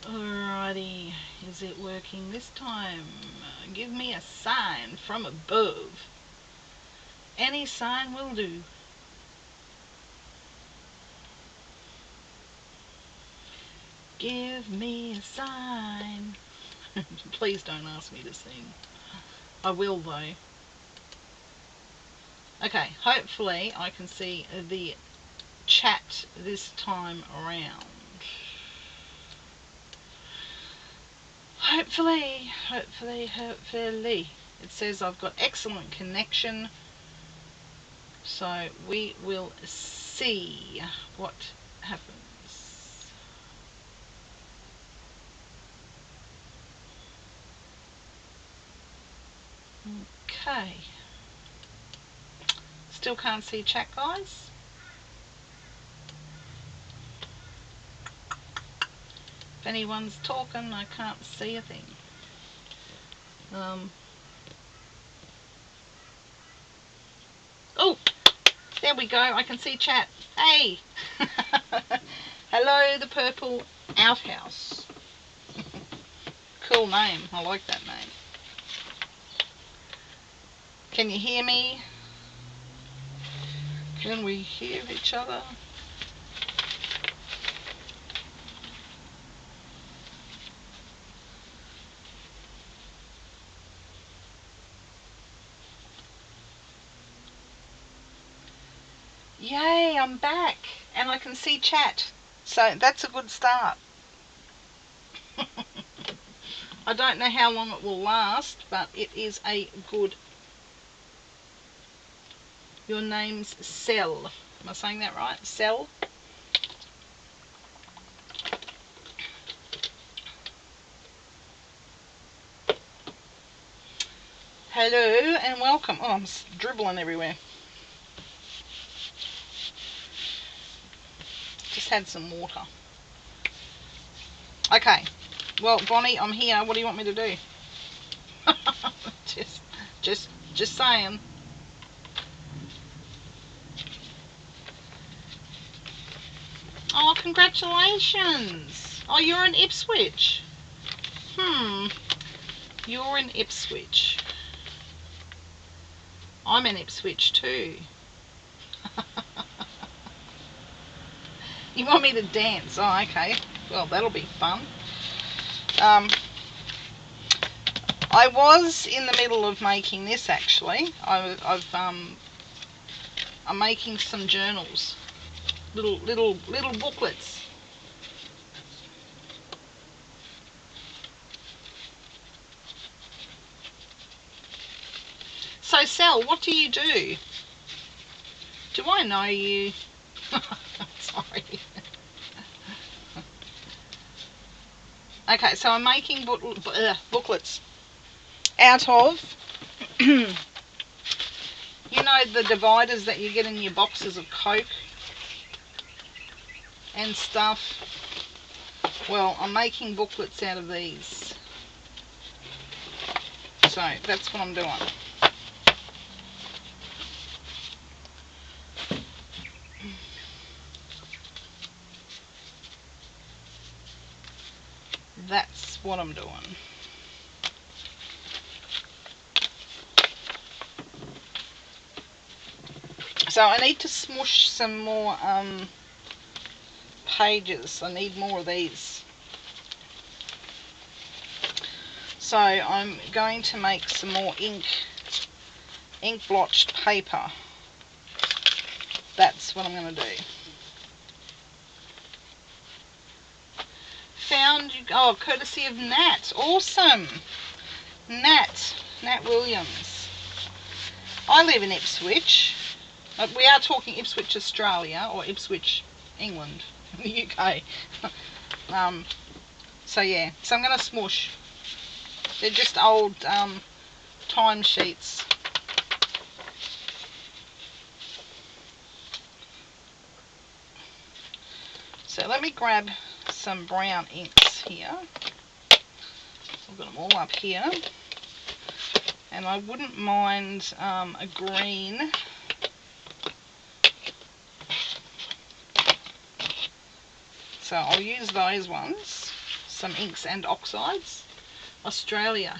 Alrighty, is it working this time? Give me a sign from above. Any sign will do. Give me a sign. Please don't ask me to sing. I will though. Okay, hopefully I can see the chat this time around. Hopefully. It says I've got excellent connection. So we will see what happens. Okay. Still can't see chat, guys. If anyone's talking, I can't see a thing. Oh, there we go. I can see chat. Hey. Hello, the Purple Outhouse. Cool name. I like that name. Can you hear me? Can we hear each other? Yay, I'm back and I can see chat. So that's a good start. I don't know how long it will last, but it is a good... Your name's Cell. Am I saying that right? Cell? Hello and welcome. Oh, I'm dribbling everywhere. Just had some water. Okay. Well, Bonnie, I'm here. What do you want me to do? just saying. Oh, congratulations. Oh, you're in Ipswich. You're in Ipswich. I'm in Ipswich too. You want me to dance? Oh, okay. Well, that'll be fun. I was in the middle of making this actually. I'm making some journals, little booklets. So, Sal, what do you do? Do I know you? Sorry. Okay, so I'm making booklets out of, you know, the dividers that you get in your boxes of Coke and stuff. Well, I'm making booklets out of these. So that's what I'm doing. That's what I'm doing. So I need to smush some more pages. I need more of these. So I'm going to make some more ink blotched paper. That's what I'm going to do. Found you, oh, courtesy of Nat. Awesome. Nat Williams. I live in Ipswich. We are talking Ipswich, Australia, or Ipswich, England, the UK. So yeah, so I'm going to smush. They're just old timesheets. So let me grab some brown inks here. I've got them all up here. And I wouldn't mind a green. So I'll use those ones. some inks and oxides. Australia.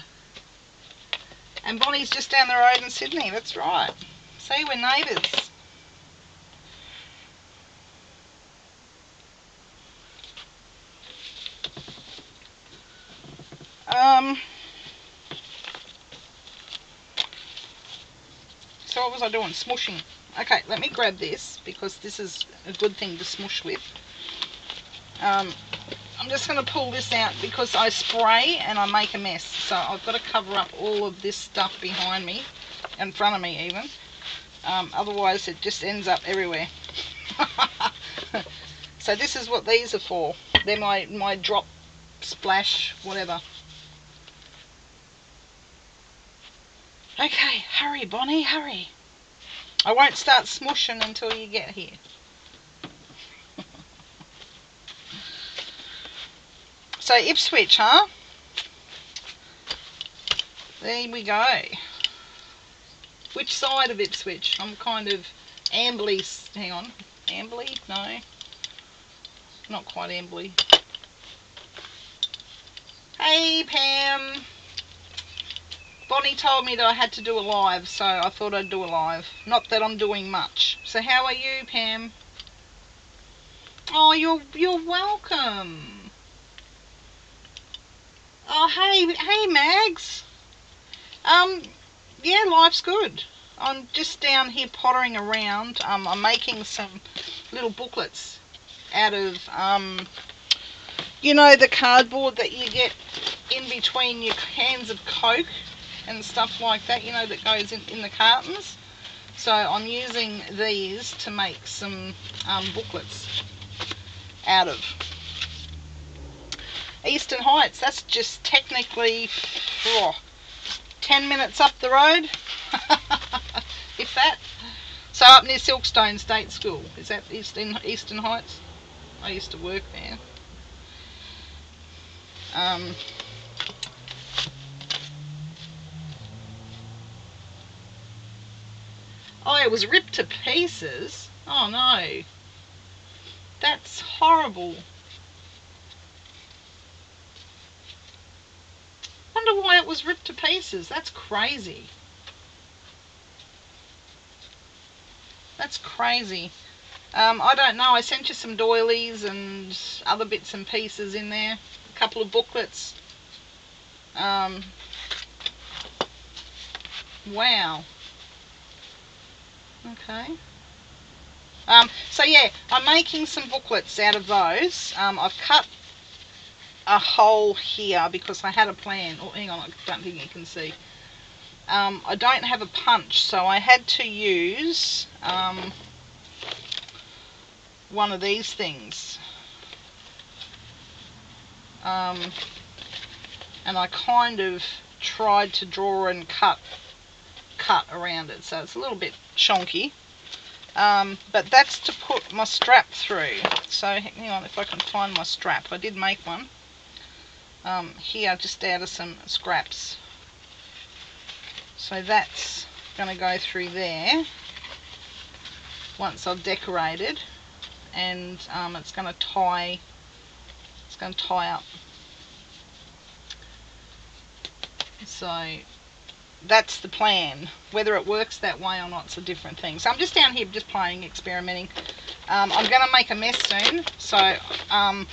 And Bonnie's just down the road in Sydney, that's right. See, we're neighbours. So what was I doing? Smushing. Okay, let me grab this because this is a good thing to smush with. I'm just going to pull this out because I spray and I make a mess. So I've got to cover up all of this stuff behind me, in front of me even. Otherwise it just ends up everywhere. So this is what these are for. They're my drop, splash, whatever. Okay, hurry Bonnie, hurry. I won't start smushing until you get here. So Ipswich, huh? There we go. Which side of Ipswich? I'm kind of Amberley. Hang on. Amberley? No. Not quite Amberley. Hey Pam. Bonnie told me that I had to do a live, so I thought I'd do a live. Not that I'm doing much. So how are you, Pam? Oh, you're welcome. Oh, hey Mags. Yeah, life's good. I'm just down here pottering around. I'm making some little booklets out of, you know, the cardboard that you get in between your cans of Coke and stuff like that, you know, that goes in the cartons. So I'm using these to make some booklets out of. Eastern Heights, that's just technically 10 minutes up the road, if that. So up near Silkstone State School, is that Eastern Heights? I used to work there. Oh, it was ripped to pieces. Oh no. That's horrible. Wonder why it was ripped to pieces. That's crazy. That's crazy. I don't know. I sent you some doilies and other bits and pieces in there. A couple of booklets. Wow. Okay. So yeah, I'm making some booklets out of those. I've cut a hole here because I had a plan. Oh, hang on, I don't think you can see. I don't have a punch, so I had to use one of these things. And I kind of tried to draw and cut around it, so it's a little bit chonky. But that's to put my strap through. So hang on, if I can find my strap. I did make one. Here, just out of some scraps. So that's going to go through there once I've decorated, and it's going to tie up. So that's the plan. Whether it works that way or not, it's a different thing. So I'm just down here just playing, experimenting. I'm going to make a mess soon. So on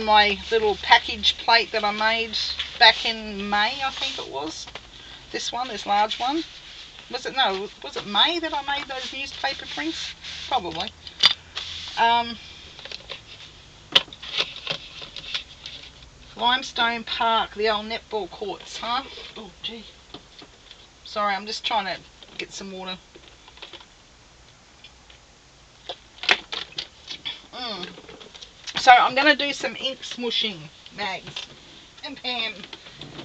my little package plate that I made back in May, I think it was. This large one. Was it May that I made those newspaper prints? Probably. Limestone Park, the old netball courts, huh? Oh, gee. Sorry, I'm just trying to get some water. So I'm going to do some ink smushing, Mags and Pam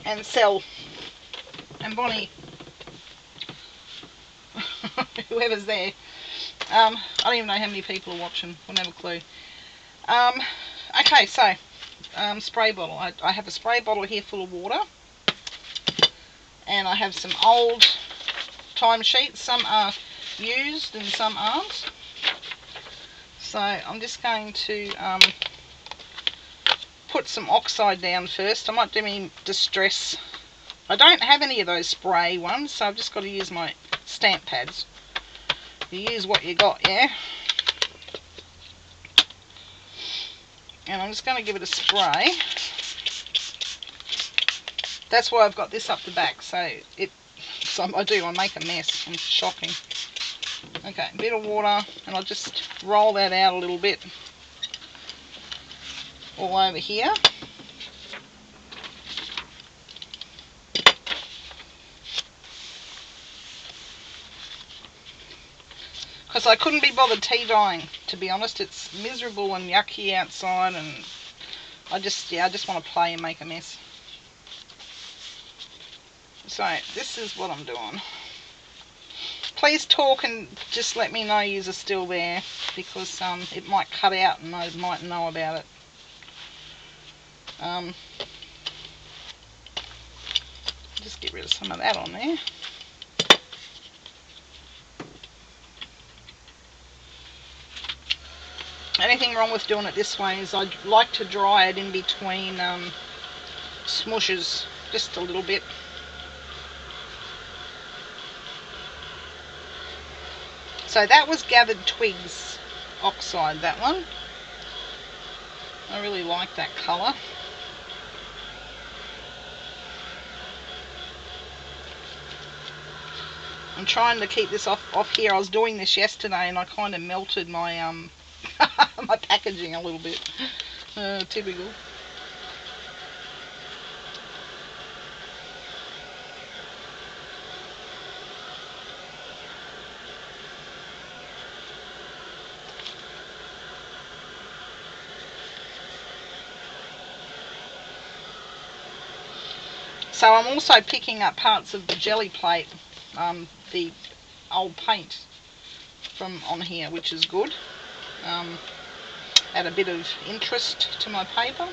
and Sel and Bonnie. Whoever's there. I don't even know how many people are watching. Wouldn't have a clue. Okay, so spray bottle. I have a spray bottle here full of water. And I have some old timesheets. Some are used and some aren't. So I'm just going to put some oxide down first. I might do my Distress. I don't have any of those spray ones, so I've just got to use my stamp pads. You use what you got, yeah? And I'm just going to give it a spray. That's why I've got this up the back, so I make a mess. I'm shocking. Okay, a bit of water, and I'll just roll that out a little bit all over here. Because I couldn't be bothered tea dyeing, to be honest. It's miserable and yucky outside, and I just want to play and make a mess. So this is what I'm doing. Please talk and just let me know you're still there, because it might cut out and I might know about it. Just get rid of some of that on there. Anything wrong with doing it this way is I'd like to dry it in between smooshes, just a little bit. So that was Gathered Twigs Oxide, that one. I really like that colour. I'm trying to keep this off here. I was doing this yesterday and I kind of melted my my packaging a little bit. Typical. So I'm also picking up parts of the jelly plate, the old paint from on here, which is good. Add a bit of interest to my paper.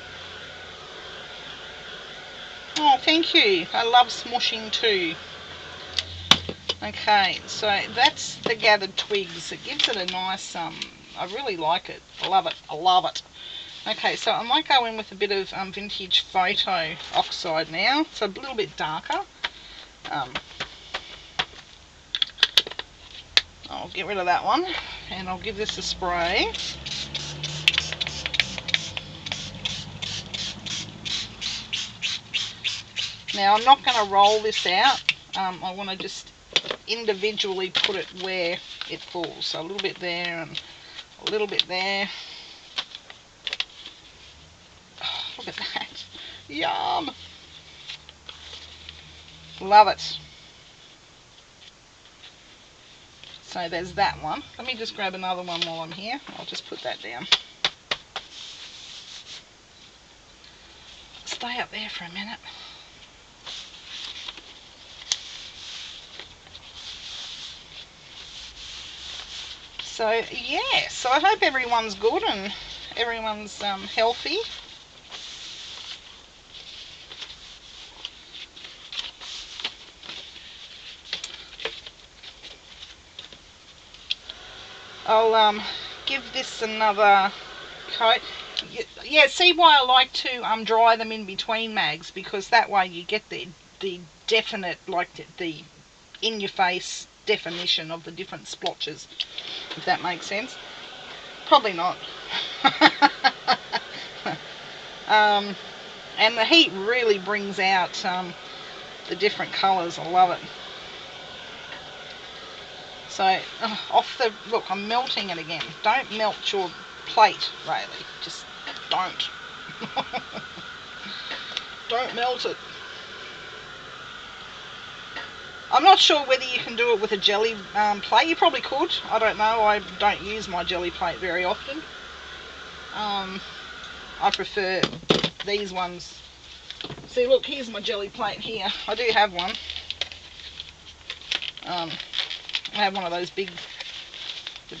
Oh, thank you. I love smushing too. Okay, so that's the Gathered Twigs. It gives it a nice, I really like it. I love it. I love it. Okay, so I might go in with a bit of Vintage Photo Oxide now. So a little bit darker. I'll get rid of that one and I'll give this a spray. Now I'm not going to roll this out. I want to just individually put it where it falls. So a little bit there and a little bit there. Oh, look at that. Yum. Love it. So there's that one. Let me just grab another one while I'm here. I'll just put that down. Stay up there for a minute. So yeah, so I hope everyone's good and everyone's healthy. I'll give this another coat. Yeah, see why I like to dry them in between mags, because that way you get the definite, like the in your face definition of the different splotches, if that makes sense. Probably not. And the heat really brings out the different colours. I love it. So off the look, I'm melting it again. Don't melt your plate, Rayleigh. Just don't. Don't melt it. I'm not sure whether you can do it with a jelly plate. You probably could. I don't know. I don't use my jelly plate very often. I prefer these ones. See, look, here's my jelly plate here. I do have one. I have one of those the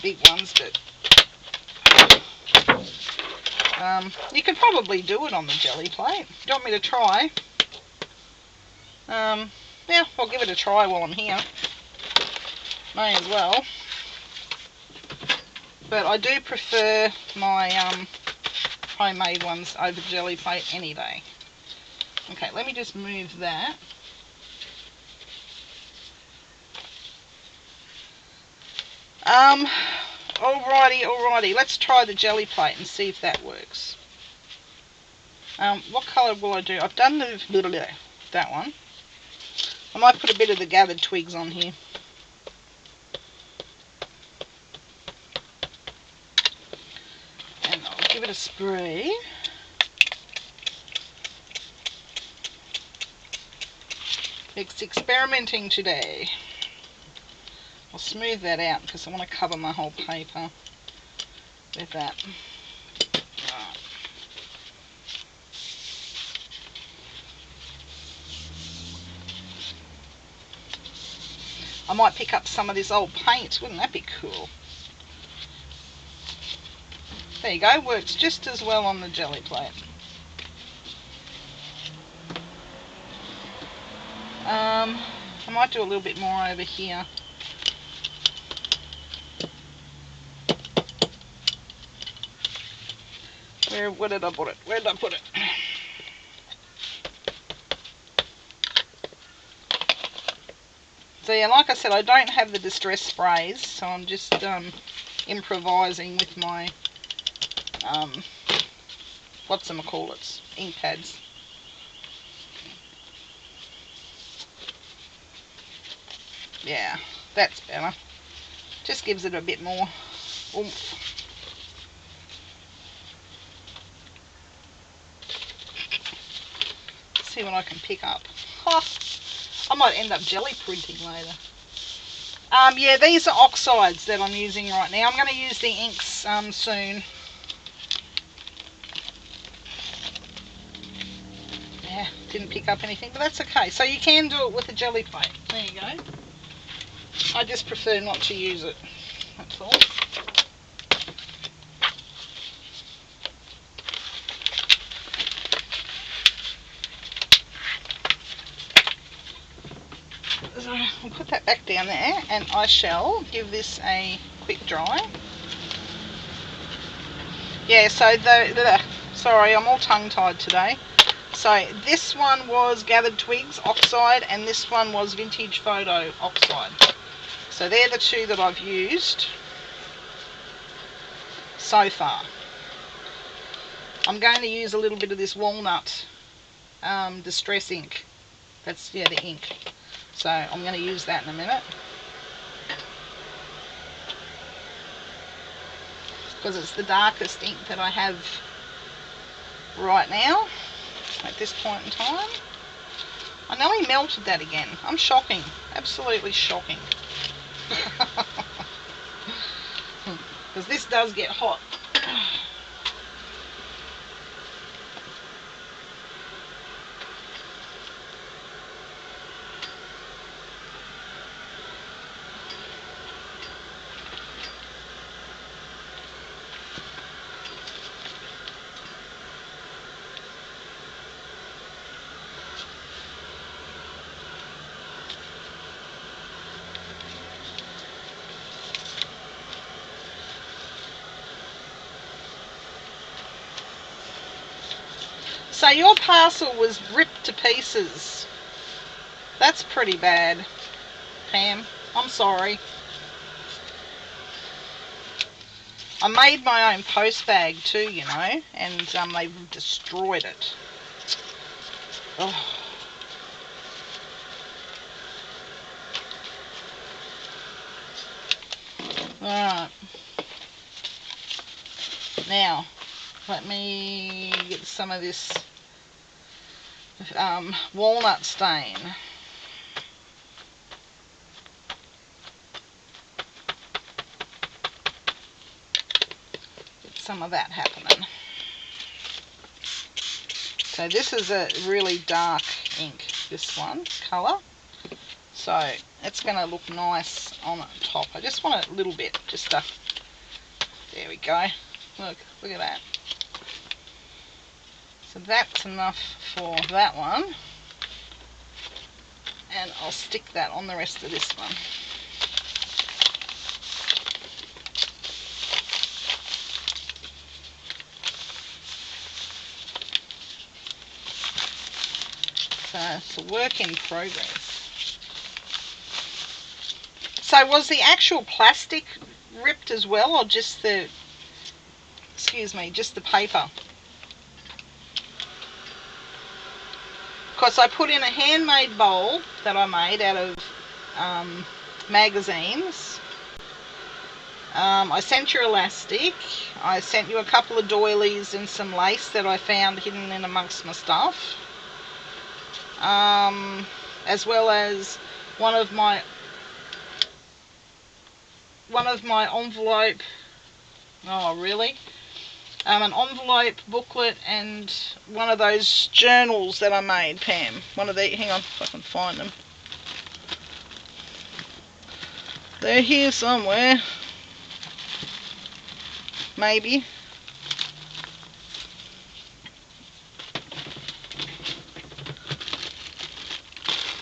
big ones, but you could probably do it on the jelly plate. Do you want me to try? Yeah, I'll give it a try while I'm here. May as well. But I do prefer my homemade ones over jelly plate any day. Okay, let me just move that. Alrighty, let's try the jelly plate and see if that works. What colour will I do? I've done that one. I might put a bit of the gathered twigs on here. And I'll give it a spray. It's experimenting today. I'll smooth that out because I want to cover my whole paper with that. Right. I might pick up some of this old paint. Wouldn't that be cool? There you go. Works just as well on the jelly plate. I might do a little bit more over here. Where did I put it? Where did I put it? So yeah, like I said, I don't have the distress sprays, so I'm just improvising with my whatchamacallits, ink pads. Yeah, that's better. Just gives it a bit more oomph. See what I can pick up. Oh, I might end up jelly printing later. Yeah, these are oxides that I'm using right now. I'm going to use the inks soon. Yeah, didn't pick up anything, but that's okay. So you can do it with a jelly plate. There you go. I just prefer not to use it. That's all. So I'll put that back down there and I shall give this a quick dry. Yeah, so sorry, I'm all tongue-tied today. So this one was Gathered Twigs Oxide and this one was Vintage Photo Oxide. So they're the two that I've used so far. I'm going to use a little bit of this walnut distress ink. That's, yeah, the ink. So I'm going to use that in a minute. Because it's the darkest ink that I have right now at this point in time. I nearly melted that again. I'm shocking. Absolutely shocking. Because this does get hot. So your parcel was ripped to pieces. That's pretty bad, Pam. I'm sorry. I made my own post bag too, you know, and they've destroyed it. Oh. Alright. Now, let me get some of this walnut stain. Get some of that happening. So this is a really dark ink, this one, colour. So it's going to look nice on top. I just want a little bit, just a, there we go. Look at that. So that's enough for that one. And I'll stick that on the rest of this one. it's a work in progress. So was the actual plastic ripped as well, or just the, just the paper? Because I put in a handmade bowl that I made out of magazines. I sent you elastic. I sent you a couple of doilies and some lace that I found hidden in amongst my stuff. As well as one of my envelope. Oh, really? An envelope booklet and one of those journals that I made, Pam. One of the, hang on if I can find them. They're here somewhere. Maybe.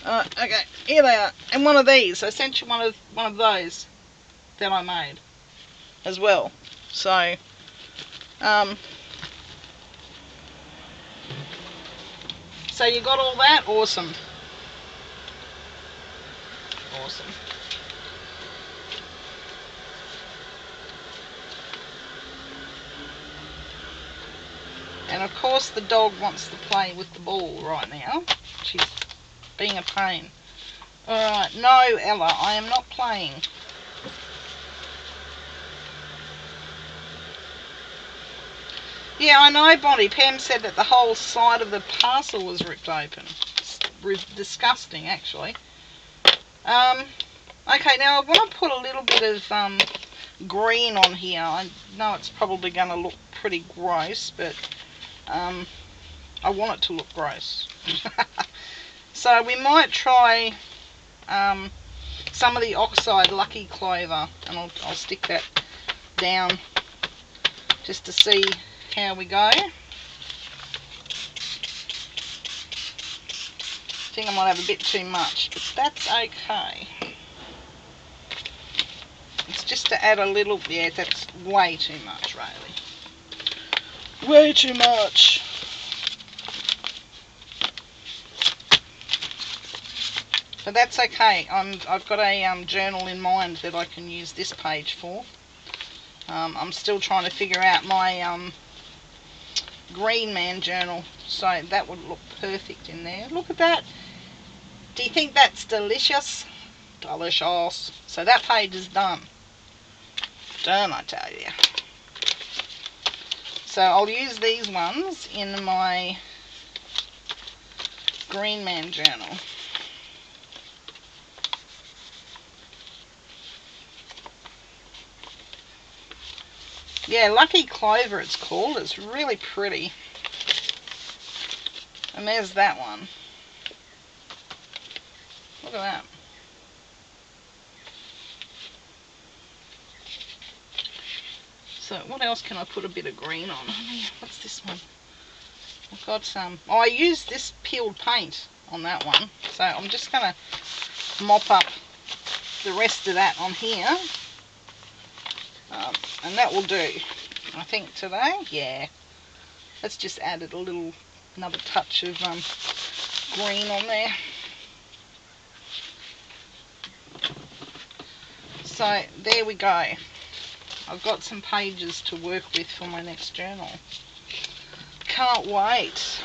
Okay, here they are. And one of these. I sent you one of those that I made as well. So, so you got all that? Awesome. Awesome. And of course the dog wants to play with the ball right now. She's being a pain. Alright, no Ella, I am not playing. Yeah, I know, Bonnie. Pam said that the whole side of the parcel was ripped open. It's disgusting, actually. Okay, now I want to put a little bit of green on here. I know it's probably going to look pretty gross, but I want it to look gross. So we might try some of the Oxide Lucky Clover, and I'll stick that down just to see how we go. I think I might have a bit too much, but that's okay. It's just to add a little, yeah, that's way too much, really. Way too much. But that's okay. I've got a journal in mind that I can use this page for. I'm still trying to figure out my Green Man journal, so that would look perfect in there. Look at that. Do you think that's delicious? Delicious. So that page is done. Done, I tell you. So I'll use these ones in my Green Man journal. Yeah, Lucky Clover it's called. It's really pretty. And there's that one. Look at that. So what else can I put a bit of green on? What's this one? I've got some. Oh, I used this peeled paint on that one. So I'm just going to mop up the rest of that on here. And that will do, I think, today. Yeah. Let's just add another touch of green on there. So there we go. I've got some pages to work with for my next journal. Can't wait.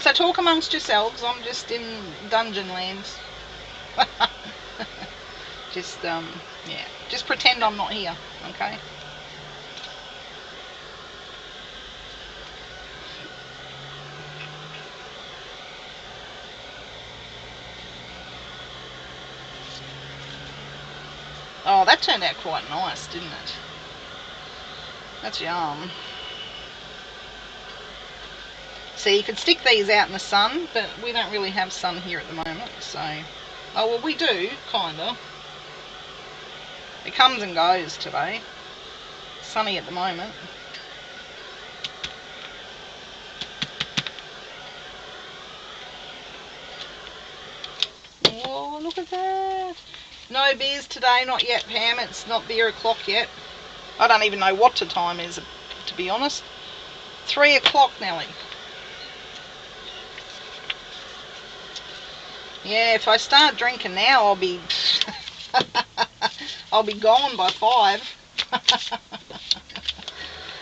So talk amongst yourselves. I'm just in dungeon lands. Just yeah, just pretend I'm not here, okay? Oh, that turned out quite nice, didn't it? That's yum. So you could stick these out in the sun, but we don't really have sun here at the moment, so... Oh, well, we do, kinda. It comes and goes today. Sunny at the moment. Oh, look at that. No beers today, not yet, Pam. It's not beer o'clock yet. I don't even know what the time is, to be honest. 3 o'clock, Nelly. Yeah, if I start drinking now, I'll be I'll be gone by 5.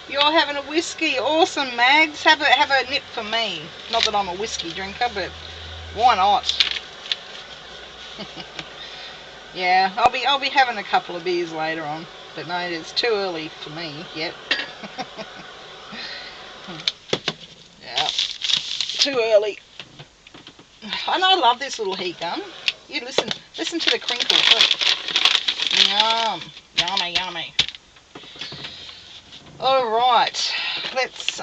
You're having a whiskey, awesome, Mags. Have a nip for me. Not that I'm a whiskey drinker, but why not? Yeah, I'll be having a couple of beers later on, but no, it's too early for me yet. Yeah, too early. And I love this little heat gun. You listen to the crinkle. Look. Yum, yummy, yummy. All right, let's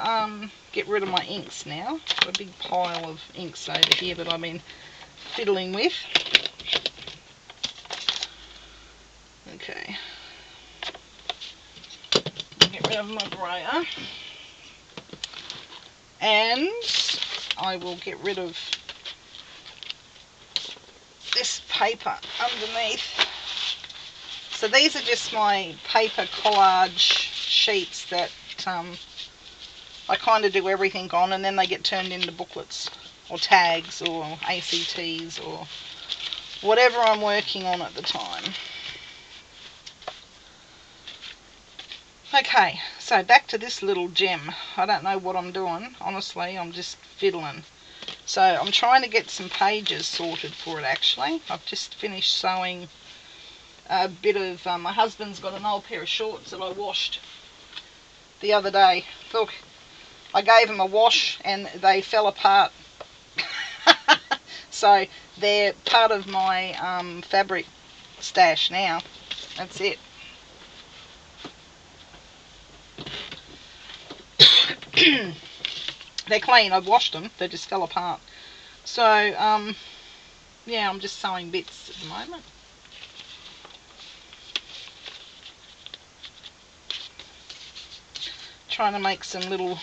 get rid of my inks now. Got a big pile of inks over here that I've been fiddling with. Okay, get rid of my brayer, and I will get rid of this paper underneath. So these are just my paper collage sheets that I kind of do everything on, and then they get turned into booklets or tags or ACTs or whatever I'm working on at the time. Okay, so back to this little gem. I don't know what I'm doing, honestly. I'm just fiddling. So I'm trying to get some pages sorted for it, actually. I've just finished sewing a bit of, my husband's got an old pair of shorts that I washed the other day. Look, I gave them a wash and they fell apart. So they're part of my fabric stash now. That's it. They're clean. I've washed them. They just fell apart. So, yeah, I'm just sewing bits at the moment. Trying to make some little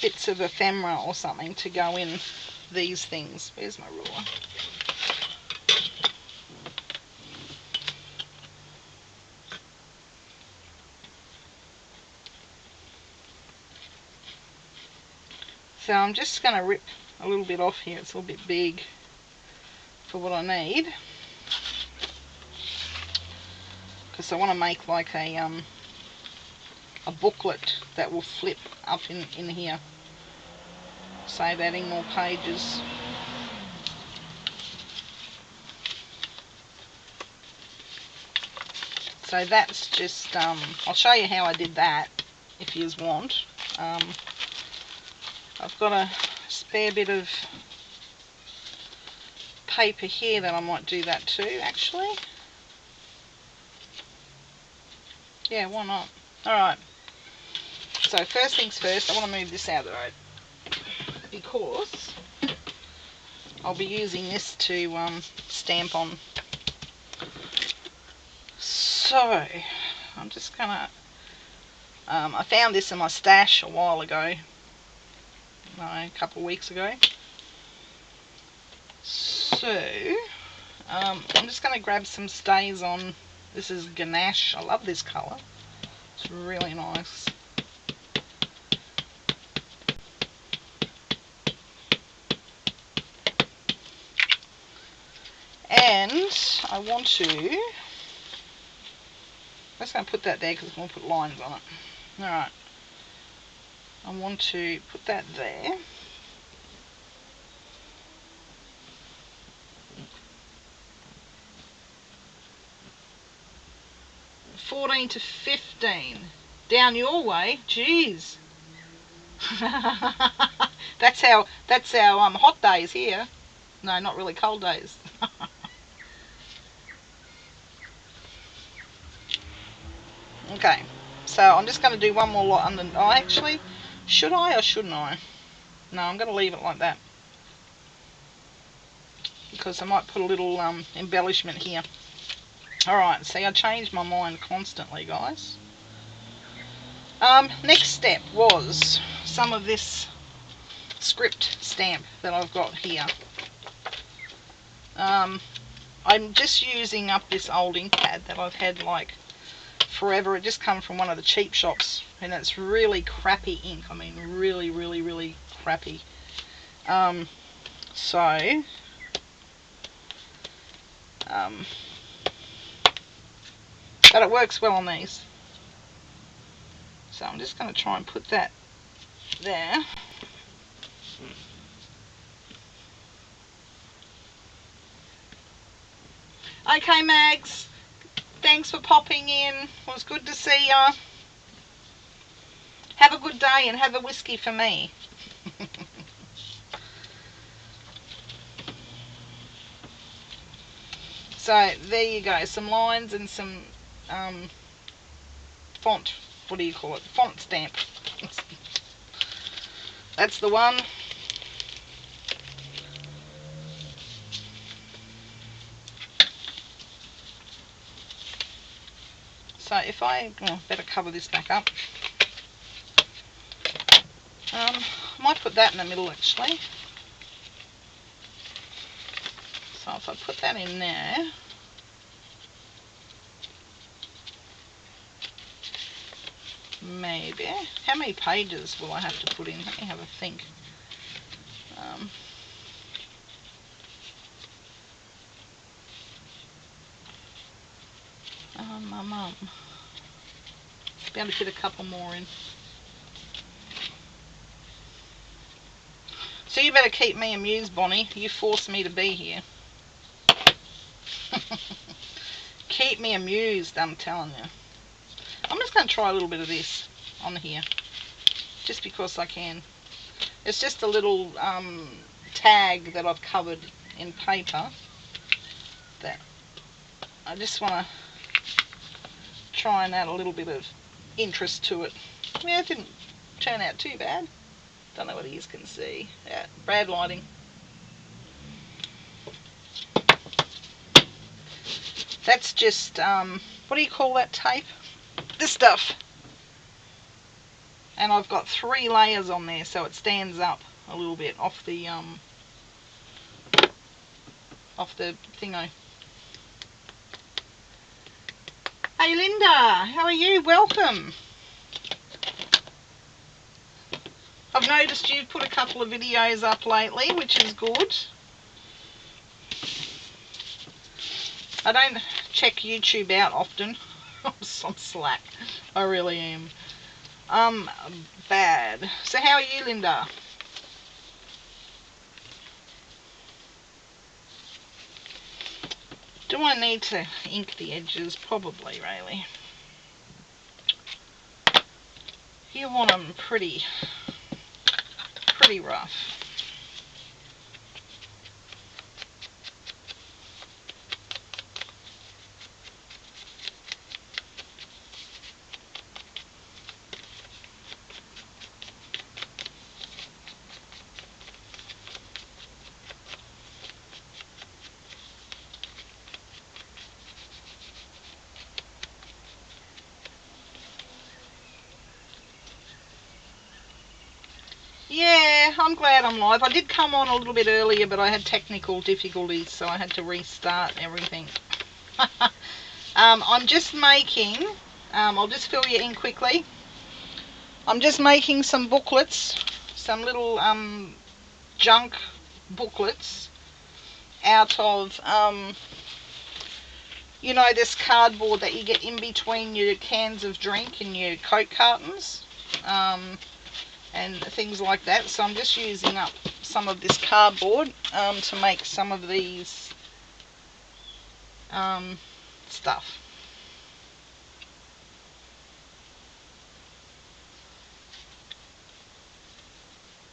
bits of ephemera or something to go in these things. Where's my ruler? So I'm just going to rip a little bit off here. It's a little bit big for what I need, because I want to make like a booklet that will flip up in here. Save adding more pages. So that's just, I'll show you how I did that if you want. I've got a spare bit of paper here that I might do that too, actually. Yeah, why not? Alright, so first things first, I want to move this out of the road, because I'll be using this to stamp on. So I'm just gonna, I found this in my stash a while ago, a couple of weeks ago. So I'm just going to grab some StazOn. This is Ganache. I love this colour. It's really nice. And I want to, I'm just going to put that there because I'm going to put lines on it. Alright. I want to put that there. $14 to $15. Down your way, jeez. that's how hot days here. No, not really, cold days. Okay, so I'm just going to do one more lot under. Oh, actually, should I or shouldn't I? No, I'm going to leave it like that, because I might put a little embellishment here. Alright, see, I change my mind constantly, guys. Next step was some of this script stamp that I've got here. I'm just using up this old ink pad that I've had like forever. It just come from one of the cheap shops, and it's really crappy ink. I mean, really, really, really crappy. But it works well on these. So I'm just going to try and put that there. Okay, Mags, thanks for popping in. It was good to see ya. Have a good day and have a whiskey for me. So there you go, some lines and some font, what do you call it, font stamp. That's the one. So if I better cover this back up. I might put that in the middle actually. So if I put that in there, maybe. How many pages will I have to put in? Let me have a think. Be able to fit a couple more in. So you better keep me amused, Bonnie. You forced me to be here. Keep me amused, I'm telling you. I'm just going to try a little bit of this on here, just because I can. It's just a little tag that I've covered in paper that I just want to try and add a little bit of interest to it. Yeah, it didn't turn out too bad. Don't know what you can see. Yeah, bad lighting. That's just, what do you call that tape? This stuff. And I've got 3 layers on there, so it stands up a little bit off the thingo. Hey Linda, how are you? Welcome. I've noticed you've put a couple of videos up lately, which is good. I don't check YouTube out often. I'm slack. I really am. Bad. So how are you, Linda? Do I need to ink the edges? Probably, really. You want them pretty rough. Yeah, I'm glad I'm live. I did come on a little bit earlier, but I had technical difficulties, so I had to restart everything. I'm just making, I'll just fill you in quickly. I'm just making some booklets, some little junk booklets out of, you know, this cardboard that you get in between your cans of drink and your Coke cartons. And things like that. So I'm just using up some of this cardboard to make some of these stuff.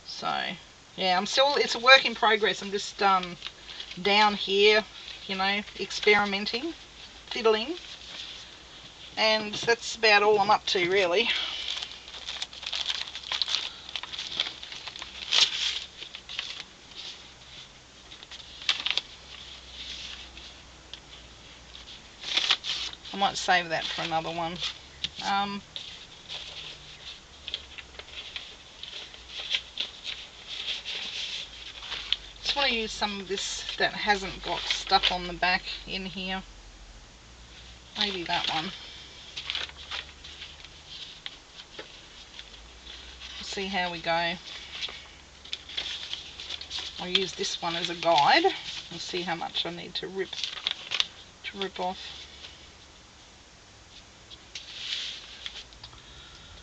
So yeah, it's a work in progress. I'm just down here, you know, experimenting, fiddling, and that's about all I'm up to, really. I might save that for another one. just want to use some of this that hasn't got stuff on the back in here. Maybe that one. We'll see how we go. I'll use this one as a guide and see how much I need to rip off.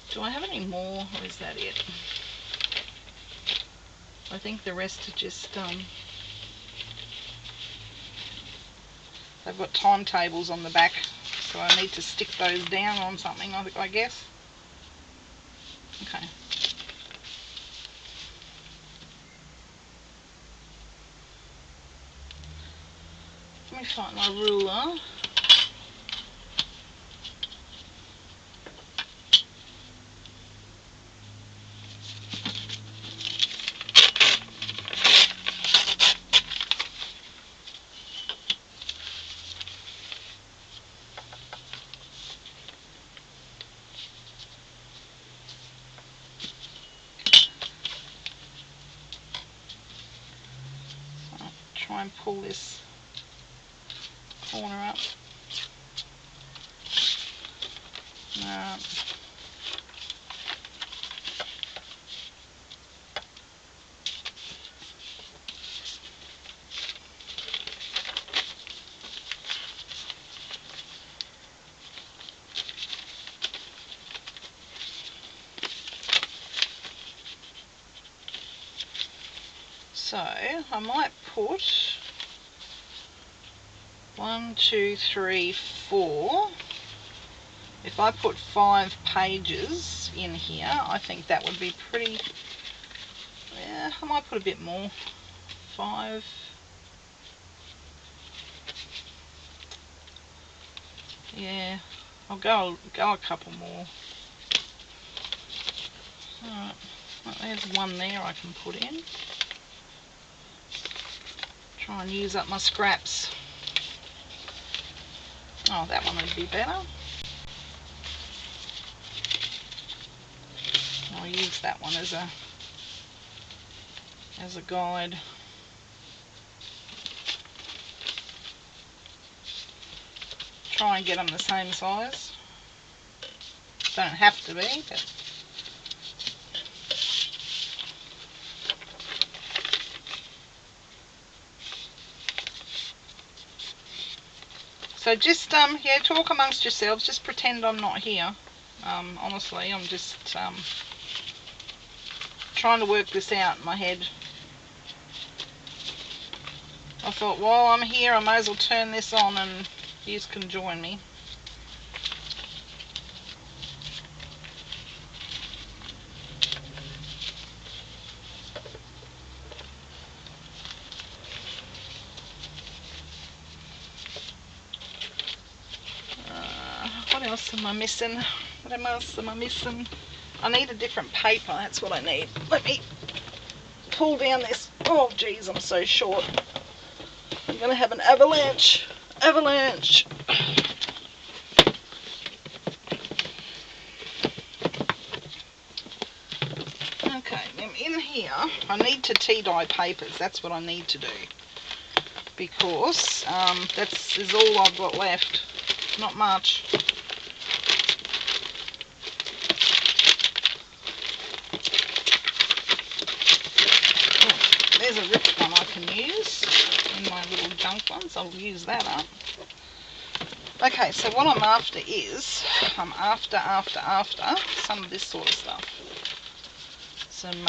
Do I have any more, or is that it? I think the rest are just, they've got timetables on the back, so I need to stick those down on something, I guess. Okay. Let me find my ruler. Try and pull this corner up. No. So I might put 1, 2, 3, 4. If I put 5 pages in here, I think that would be pretty. Yeah, I might put a bit more. 5. Yeah, I'll go a couple more. Alright, well, there's one there I can put in. Try and use up my scraps. Oh, that one would be better. I'll use that one as a guide. Try and get them the same size. Don't have to be, but so just yeah, talk amongst yourselves. Just pretend I'm not here. Honestly, I'm just trying to work this out in my head. I thought, while I'm here, I may as well turn this on and you can join me. What else am I missing? What else am I missing? I need a different paper, that's what I need. Let me pull down this. Oh geez, I'm so short. I'm gonna have an avalanche. Avalanche. Okay, now in here, I need to tea dye papers. That's what I need to do. Because that's is all I've got left. Not much. There's a ripped one I can use in my little junk ones. I'll use that up. Okay, so what I'm after is, I'm after some of this sort of stuff. Some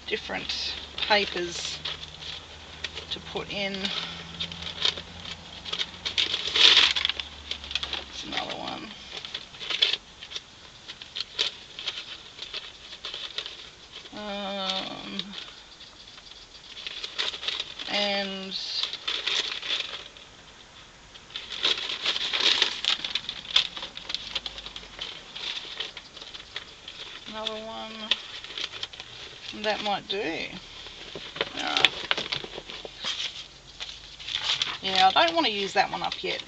different papers to put in. That's another one. And another one. And that might do. Yeah, I don't want to use that one up yet.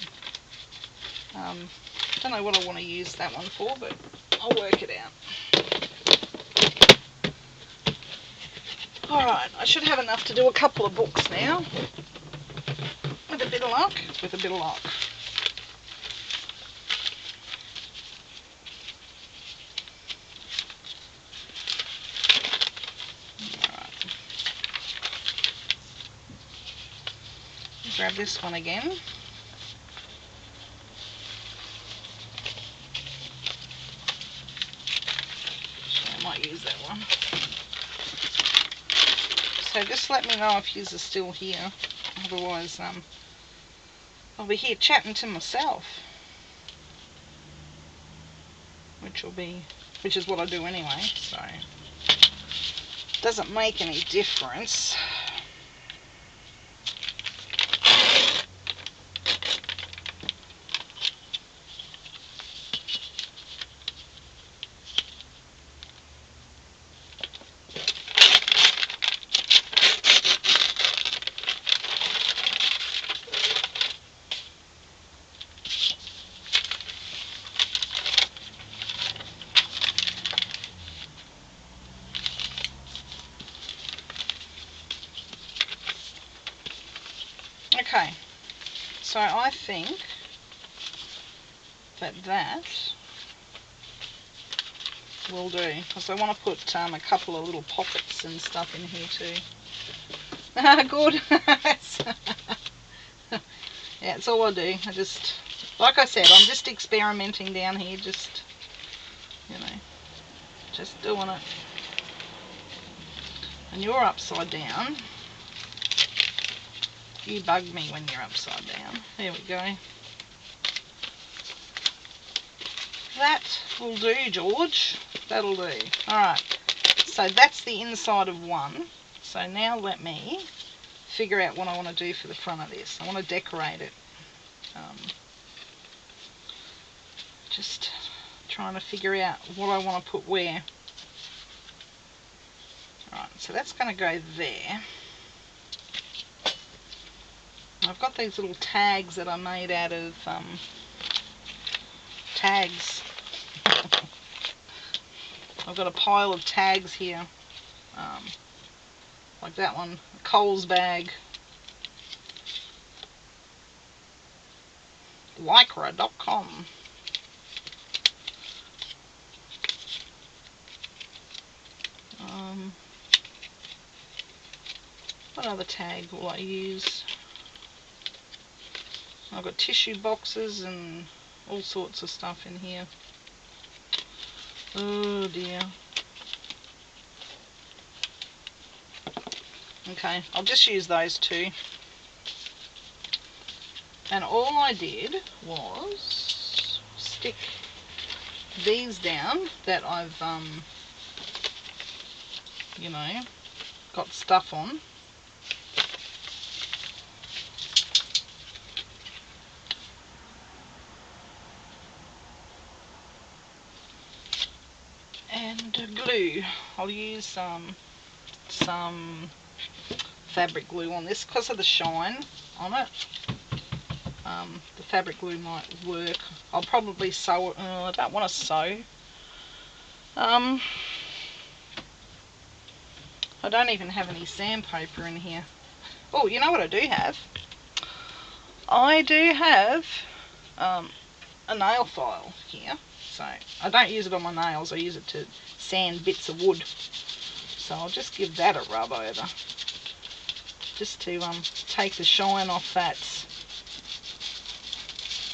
Don't know what I want to use that one for, but I'll work it out. Alright, I should have enough to do a couple of books now. With a bit of luck. With a bit of luck. Alright. Grab this one again. I might use that one. So just let me know if yous are still here. Otherwise, I'll be here chatting to myself. Which is what I do anyway, so doesn't make any difference. Okay, so I think that will do, because I want to put a couple of little pockets and stuff in here too. Good. Yeah, it's all I do. I just, like I said, I'm just experimenting down here, just, you know, just doing it. And you're upside down. You bug me when you're upside down. There we go. That will do, George. That'll do. Alright, so that's the inside of one. So now let me figure out what I want to do for the front of this. I want to decorate it. Just trying to figure out what I want to put where. Alright, so that's going to go there. I've got these little tags that I made out of tags. I've got a pile of tags here, like that one, a Coles bag, Lycra.com. What other tag will I use? I've got tissue boxes and all sorts of stuff in here. Oh dear. Okay, I'll just use those two. And all I did was stick these down that I've, you know, got stuff on. And glue. I'll use some fabric glue on this because of the shine on it. The fabric glue might work. I'll probably sew it. I don't want to sew. I don't even have any sandpaper in here. Oh, you know what I do have? I do have a nail file here. So I don't use it on my nails. I use it to sand bits of wood. So I'll just give that a rub over, just to take the shine off that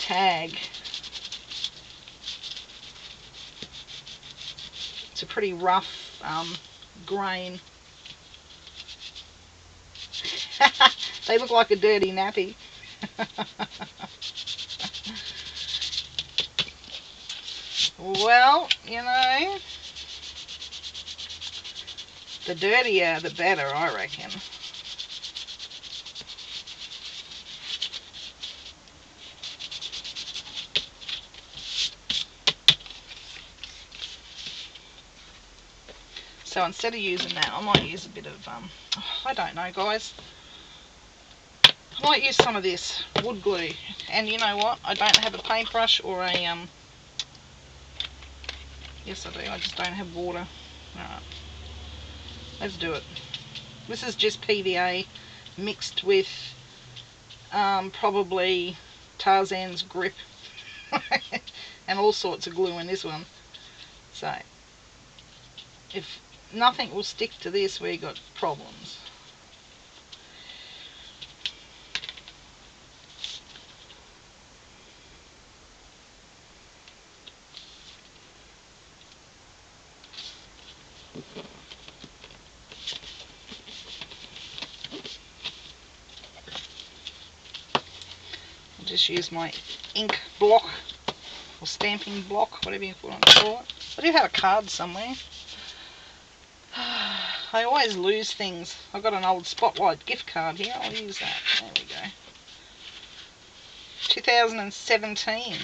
tag. It's a pretty rough grain. They look like a dirty nappy. Well, you know, the dirtier the better, I reckon. So instead of using that, I might use a bit of, I don't know, guys. I might use some of this wood glue. And you know what? I don't have a paintbrush or a, yes I do, I just don't have water. Alright, let's do it. This is just PVA mixed with probably Tarzan's grip and all sorts of glue in this one. So if nothing will stick to this, we got problems. I'll just use my ink block or stamping block, whatever you want to call it. I do have a card somewhere. I always lose things. I've got an old Spotlight gift card here. I'll use that. There we go. 2017.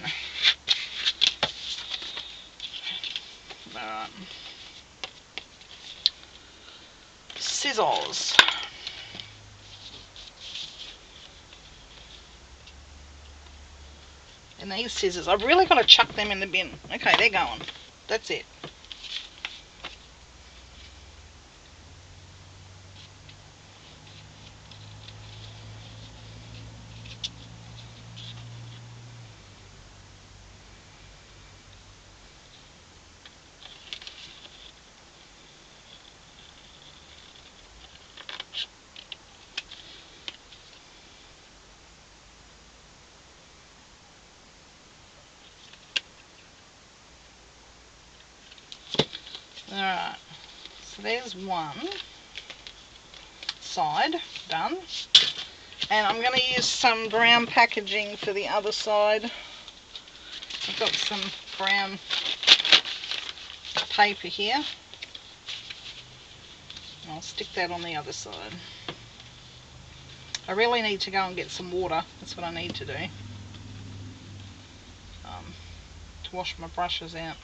Scissors. And these scissors, I've really got to chuck them in the bin. Okay, they're going. That's it. Alright, so there's one side done, and I'm going to use some brown packaging for the other side. I've got some brown paper here. I'll stick that on the other side. I really need to go and get some water. That's what I need to do, to wash my brushes out.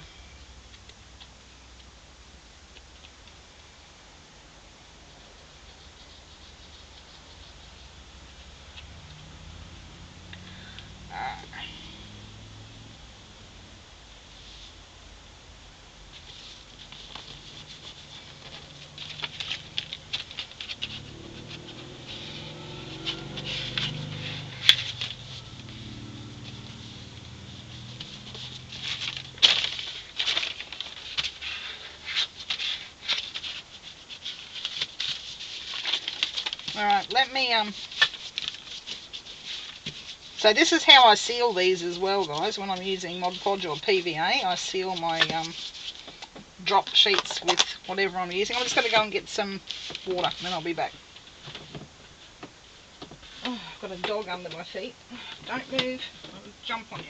Alright, let me, so this is how I seal these as well, guys. When I'm using Mod Podge or PVA, I seal my drop sheets with whatever I'm using. I'm just going to go and get some water, and then I'll be back. Oh, I've got a dog under my feet. Don't move, I'll jump on you.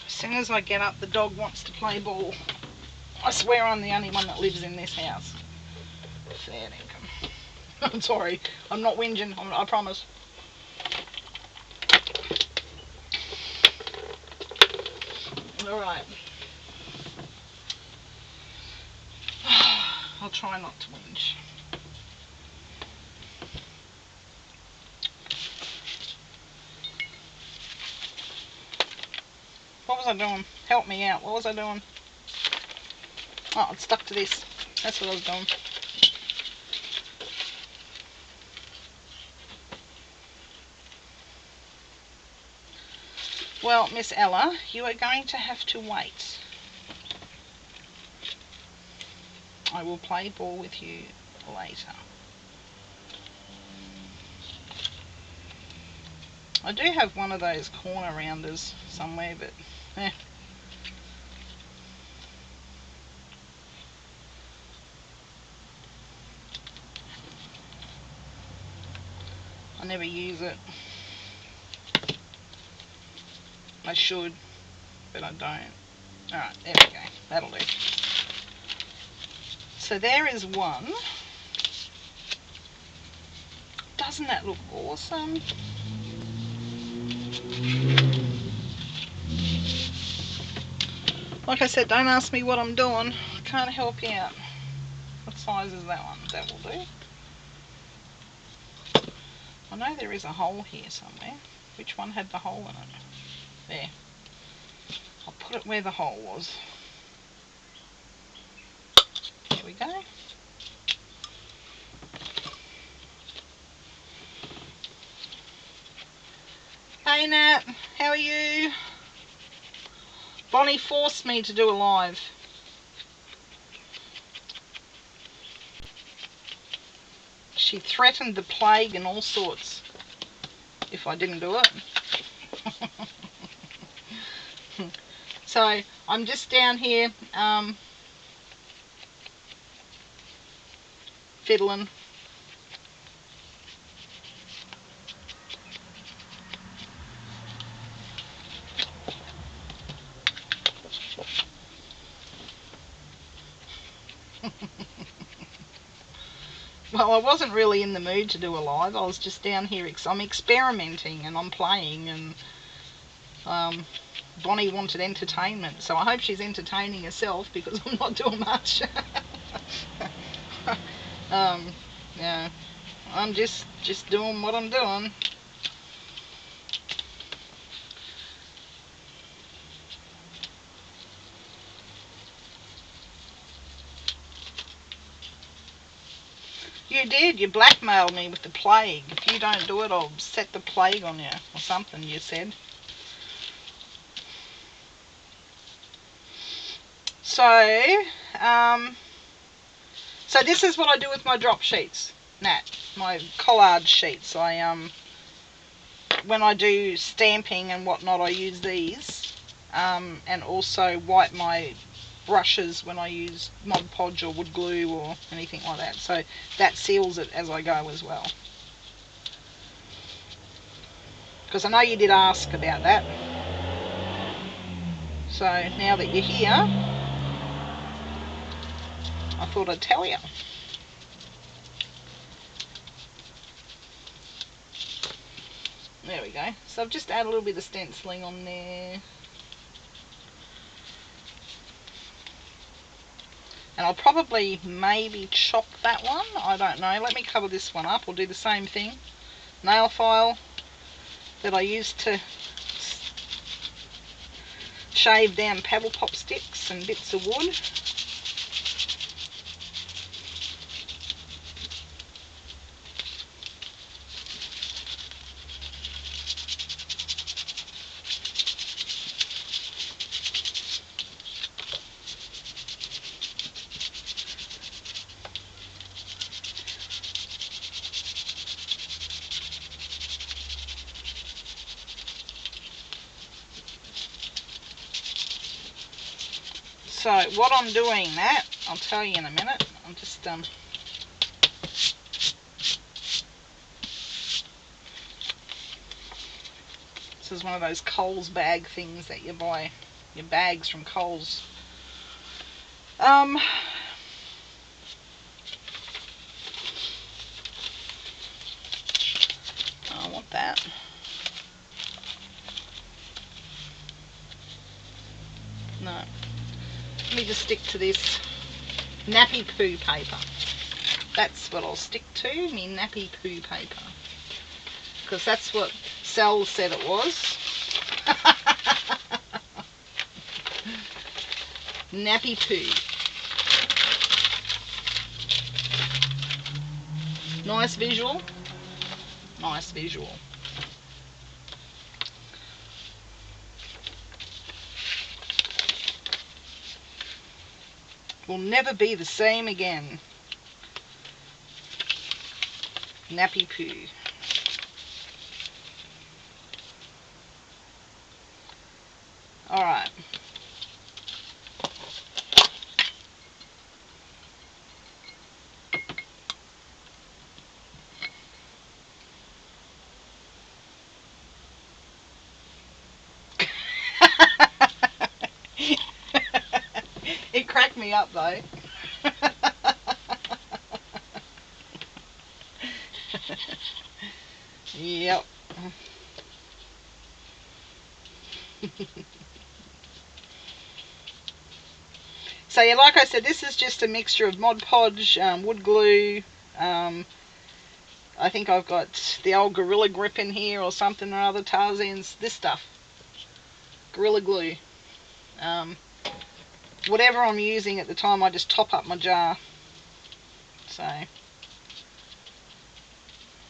As soon as I get up, the dog wants to play ball. I swear I'm the only one that lives in this house. Fair income. I'm sorry, I'm not whinging, I promise. Alright. I'll try not to whinge. What was I doing? Help me out. What was I doing? Oh, it's stuck to this. That's what I was doing. Well, Miss Ella, you are going to have to wait. I will play ball with you later. I do have one of those corner rounders somewhere, but I never use it. I should, but I don't. Alright, there we go. That'll do. So there is one. Doesn't that look awesome? Like I said, don't ask me what I'm doing. I can't help you out. What size is that one? That will do. I know there is a hole here somewhere. Which one had the hole in it? There. I'll put it where the hole was. There we go. Hey Nat, how are you? Bonnie forced me to do a live. She threatened the plague and all sorts if I didn't do it. So I'm just down here fiddling. Well, I wasn't really in the mood to do a live. I was just down here. I'm experimenting and I'm playing, and Bonnie wanted entertainment, so I hope she's entertaining herself because I'm not doing much. Yeah, I'm just doing what I'm doing. You did. You blackmailed me with the plague. If you don't do it, I'll set the plague on you or something, you said. So, so this is what I do with my drop sheets, Nat. My collage sheets. When I do stamping and whatnot, I use these, and also wipe my brushes when I use Mod Podge or wood glue or anything like that. So that seals it as I go as well. Because I know you did ask about that. So now that you're here, I thought I'd tell you. There we go. So I've just added a little bit of stenciling on there. And I'll probably maybe chop that one. I don't know. Let me cover this one up. I'll do the same thing. Nail file that I used to shave down paddle pop sticks and bits of wood. So what I'm doing, that I'll tell you in a minute. I'm just this is one of those Coles bag things that you buy your bags from Coles. I want that. No. Let me just stick to this nappy poo paper. That's what I'll stick to, me nappy poo paper. Because that's what Sal said it was. Nappy poo. Nice visual. Nice visual. Will never be the same again. Nappy poo. Alright. It cracked me up though. Yep. So yeah, like I said, this is just a mixture of Mod Podge, wood glue. I think I've got the old Gorilla Grip in here or something or other. Tarzan's this stuff. Gorilla Glue. Um, whatever I'm using at the time, I just top up my jar. So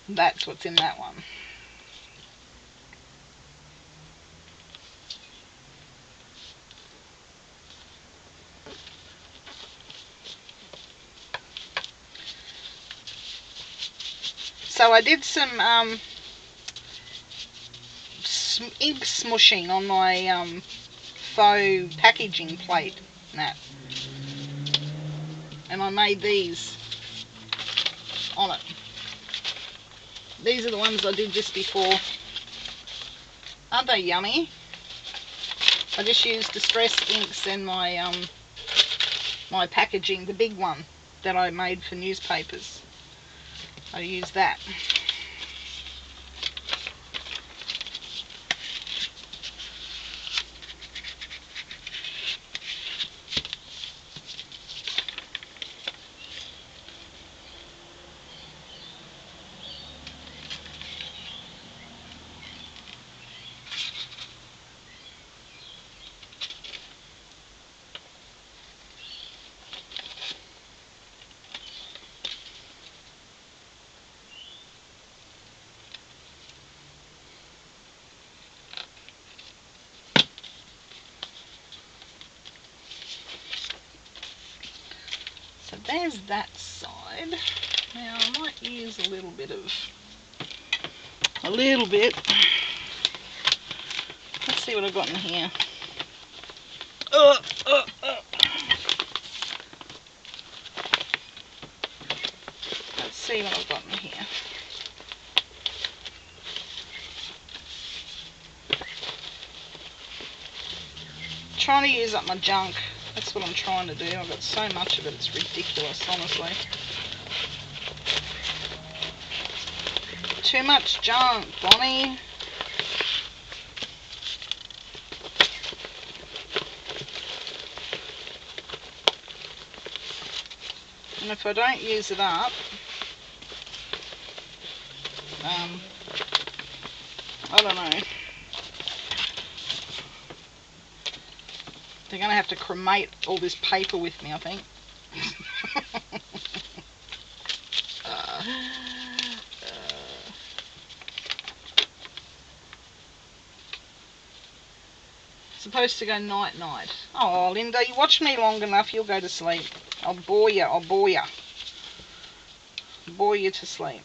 that's what's in that one. So I did some ink smushing on my faux packaging plate, and I made these on it. These are the ones I did just before. Aren't they yummy? I just used Distress inks and my packaging, the big one that I made for newspapers. I used that. So there's that side. Now I might use a little bit. Let's see what I've got in here. Let's see what I've got in here. Trying to use up my junk. That's what I'm trying to do. I've got so much of it, it's ridiculous, honestly. Too much junk, Bonnie. And if I don't use it up, I don't know. They're going to have to cremate all this paper with me, I think. Supposed to go night-night. Oh, Linda, you watch me long enough, you'll go to sleep. I'll bore you, I'll bore you. Bore you to sleep.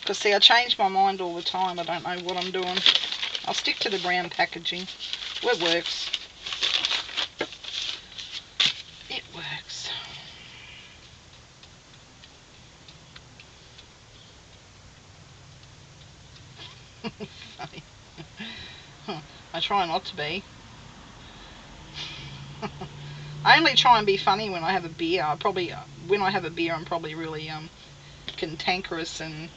Because see, I change my mind all the time. I don't know what I'm doing. I'll stick to the brown packaging. It works. It works. Funny. I try not to be. I only try and be funny when I have a beer. When I have a beer, I'm probably really cantankerous and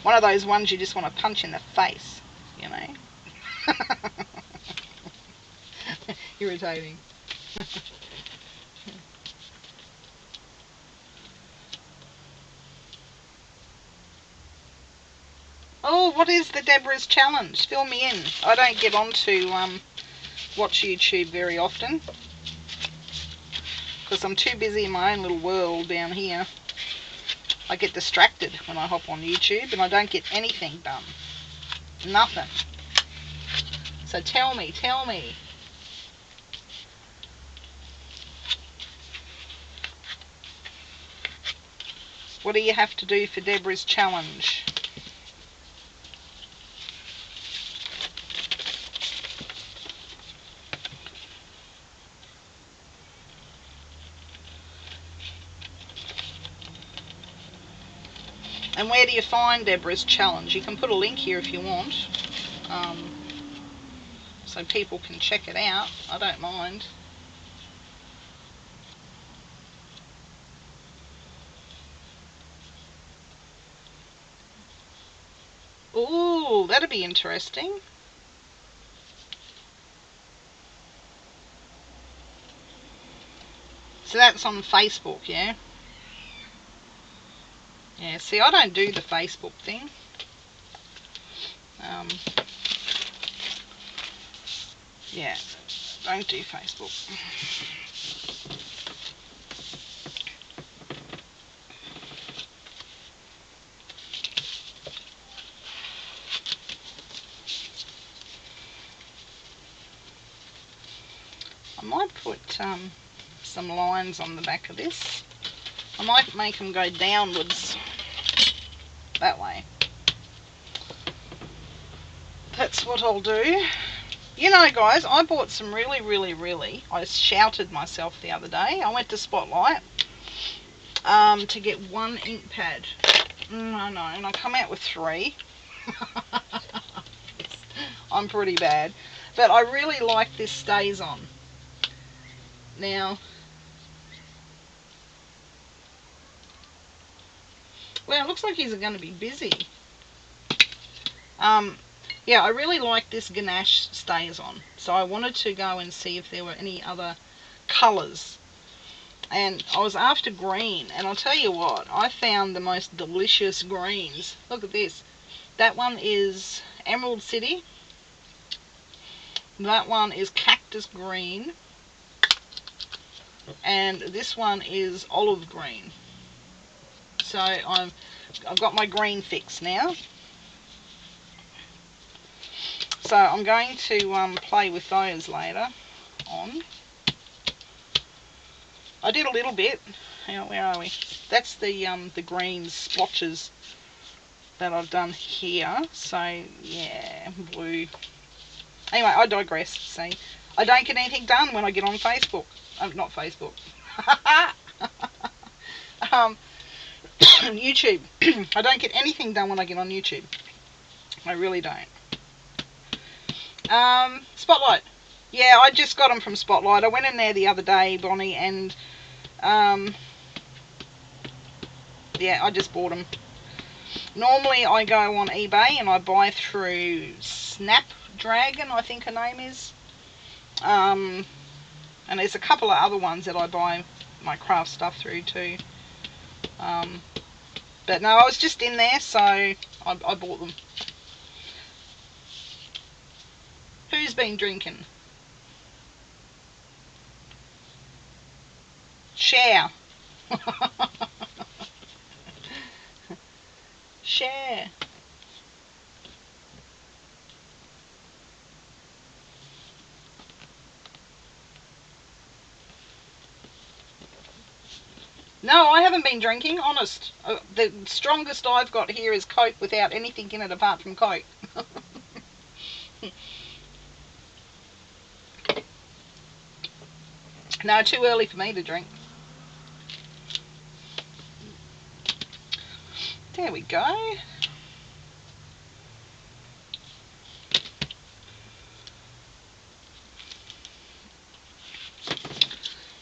one of those ones you just want to punch in the face, you know. Irritating. Oh, what is the Deborah's challenge? Fill me in. I don't get on to watch YouTube very often because I'm too busy in my own little world down here. I get distracted when I hop on YouTube and I don't get anything done. Nothing. So tell me. What do you have to do for Deborah's challenge? And where do you find Deborah's challenge? You can put a link here if you want, so people can check it out. I don't mind. Ooh, that'd be interesting. So that's on Facebook, yeah? Yeah, see, I don't do the Facebook thing. Yeah, don't do Facebook. I might put some lines on the back of this. I might make them go downwards that way. That's what I'll do. You know, guys, I bought some really, I shouted myself the other day. I went to Spotlight to get one ink pad. I know, and I come out with 3. I'm pretty bad. But I really like this StazOn. Now, well, it looks like he's going to be busy. Yeah, I really like this Ganache StazOn. So I wanted to go and see if there were any other colours. And I was after green. And I'll tell you what, I found the most delicious greens. Look at this. That one is Emerald City. That one is Cactus Green. And this one is Olive Green. So I've got my green fix now. So I'm going to play with those later on. I did a little bit. Hang on, where are we? That's the green splotches that I've done here. So yeah, blue. Anyway, I digress. See, I don't get anything done when I get on Facebook. Not Facebook. YouTube. I don't get anything done when I get on YouTube. I really don't. Spotlight. Yeah, I just got them from Spotlight. I went in there the other day, Bonnie, and yeah, I just bought them. Normally I go on eBay and I buy through Snapdragon, I think her name is. And there's a couple of other ones that I buy my craft stuff through too. But no, I was just in there, so I bought them. Who's been drinking? Share. Share. No, I haven't been drinking, honest. The strongest I've got here is Coke without anything in it apart from Coke. No, too early for me to drink. There we go.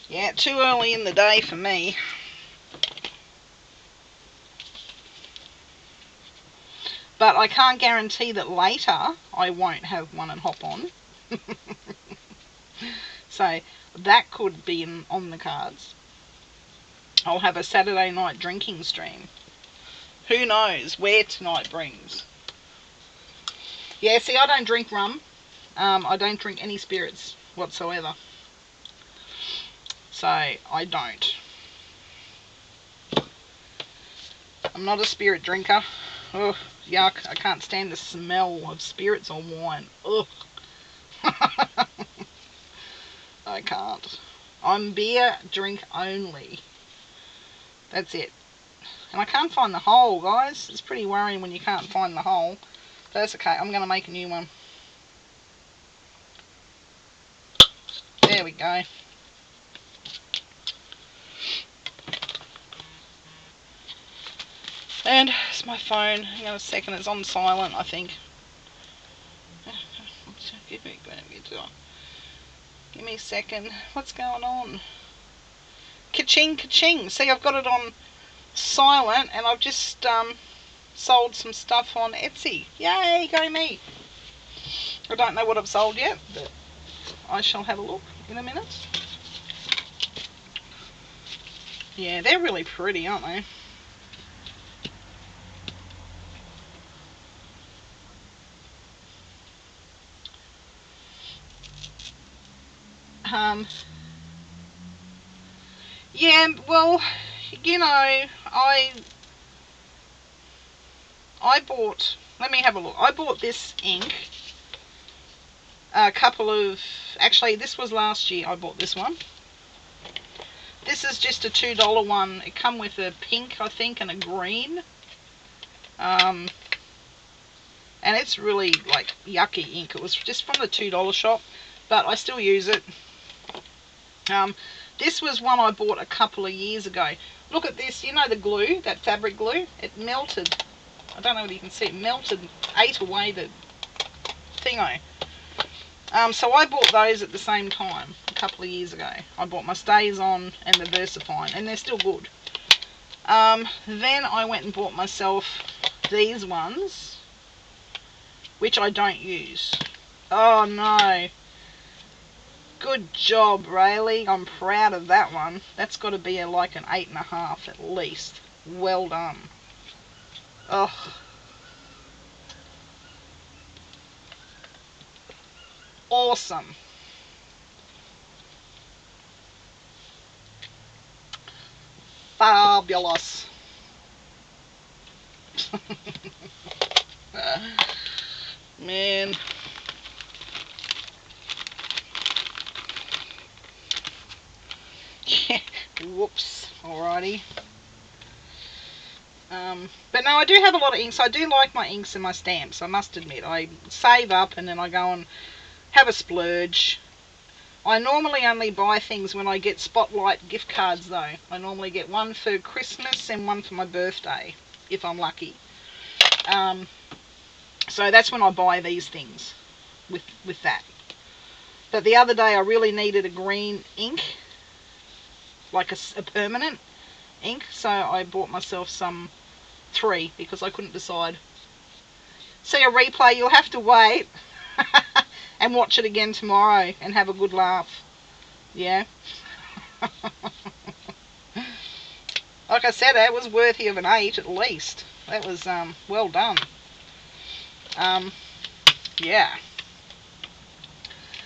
Yeah, too early in the day for me. But I can't guarantee that later I won't have one and hop on. So that could be on the cards. I'll have a Saturday night drinking stream. Who knows where tonight brings. Yeah, see, I don't drink rum. I don't drink any spirits whatsoever. So I don't. I'm not a spirit drinker. Ugh, yuck. I can't stand the smell of spirits or wine. Ugh. I can't. I'm beer drink only. That's it. And I can't find the hole, guys. It's pretty worrying when you can't find the hole. But that's okay. I'm going to make a new one. There we go. And it's my phone. Hang on a second. It's on silent, I think. Give me a second. What's going on? Ka-ching, ka-ching. See, I've got it on silent, and I've just sold some stuff on Etsy. Yay, go me. I don't know what I've sold yet, but I shall have a look in a minute. Yeah, they're really pretty, aren't they? Yeah, well, you know, I bought, let me have a look. I bought this ink a couple of, actually this was last year I bought this one. This is just a $2 one. It come with a pink, I think, and a green. And it's really like yucky ink. It was just from the $2 shop, but I still use it. This was one I bought a couple of years ago. Look at this, you know the glue, that fabric glue? It melted. I don't know whether you can see it. Melted, ate away the thingo. So I bought those at the same time a couple of years ago. I bought my StazOn and the VersaFine, and they're still good. Then I went and bought myself these ones, which I don't use. Oh no. Good job, Rayleigh. I'm proud of that one. That's got to be like an 8.5 at least. Well done. Oh. Awesome. Fabulous. Man. Whoops. Alrighty. But no, I do have a lot of inks. I do like my inks and my stamps, I must admit. I save up and then I go and have a splurge. I normally only buy things when I get Spotlight gift cards though. I normally get one for Christmas and one for my birthday, if I'm lucky. So that's when I buy these things with that. But the other day I really needed a green ink, like a permanent ink, so I bought myself some 3 because I couldn't decide. See a replay, you'll have to wait and watch it again tomorrow and have a good laugh. Yeah. Like I said, it was worthy of an 8 at least. That was well done. Yeah.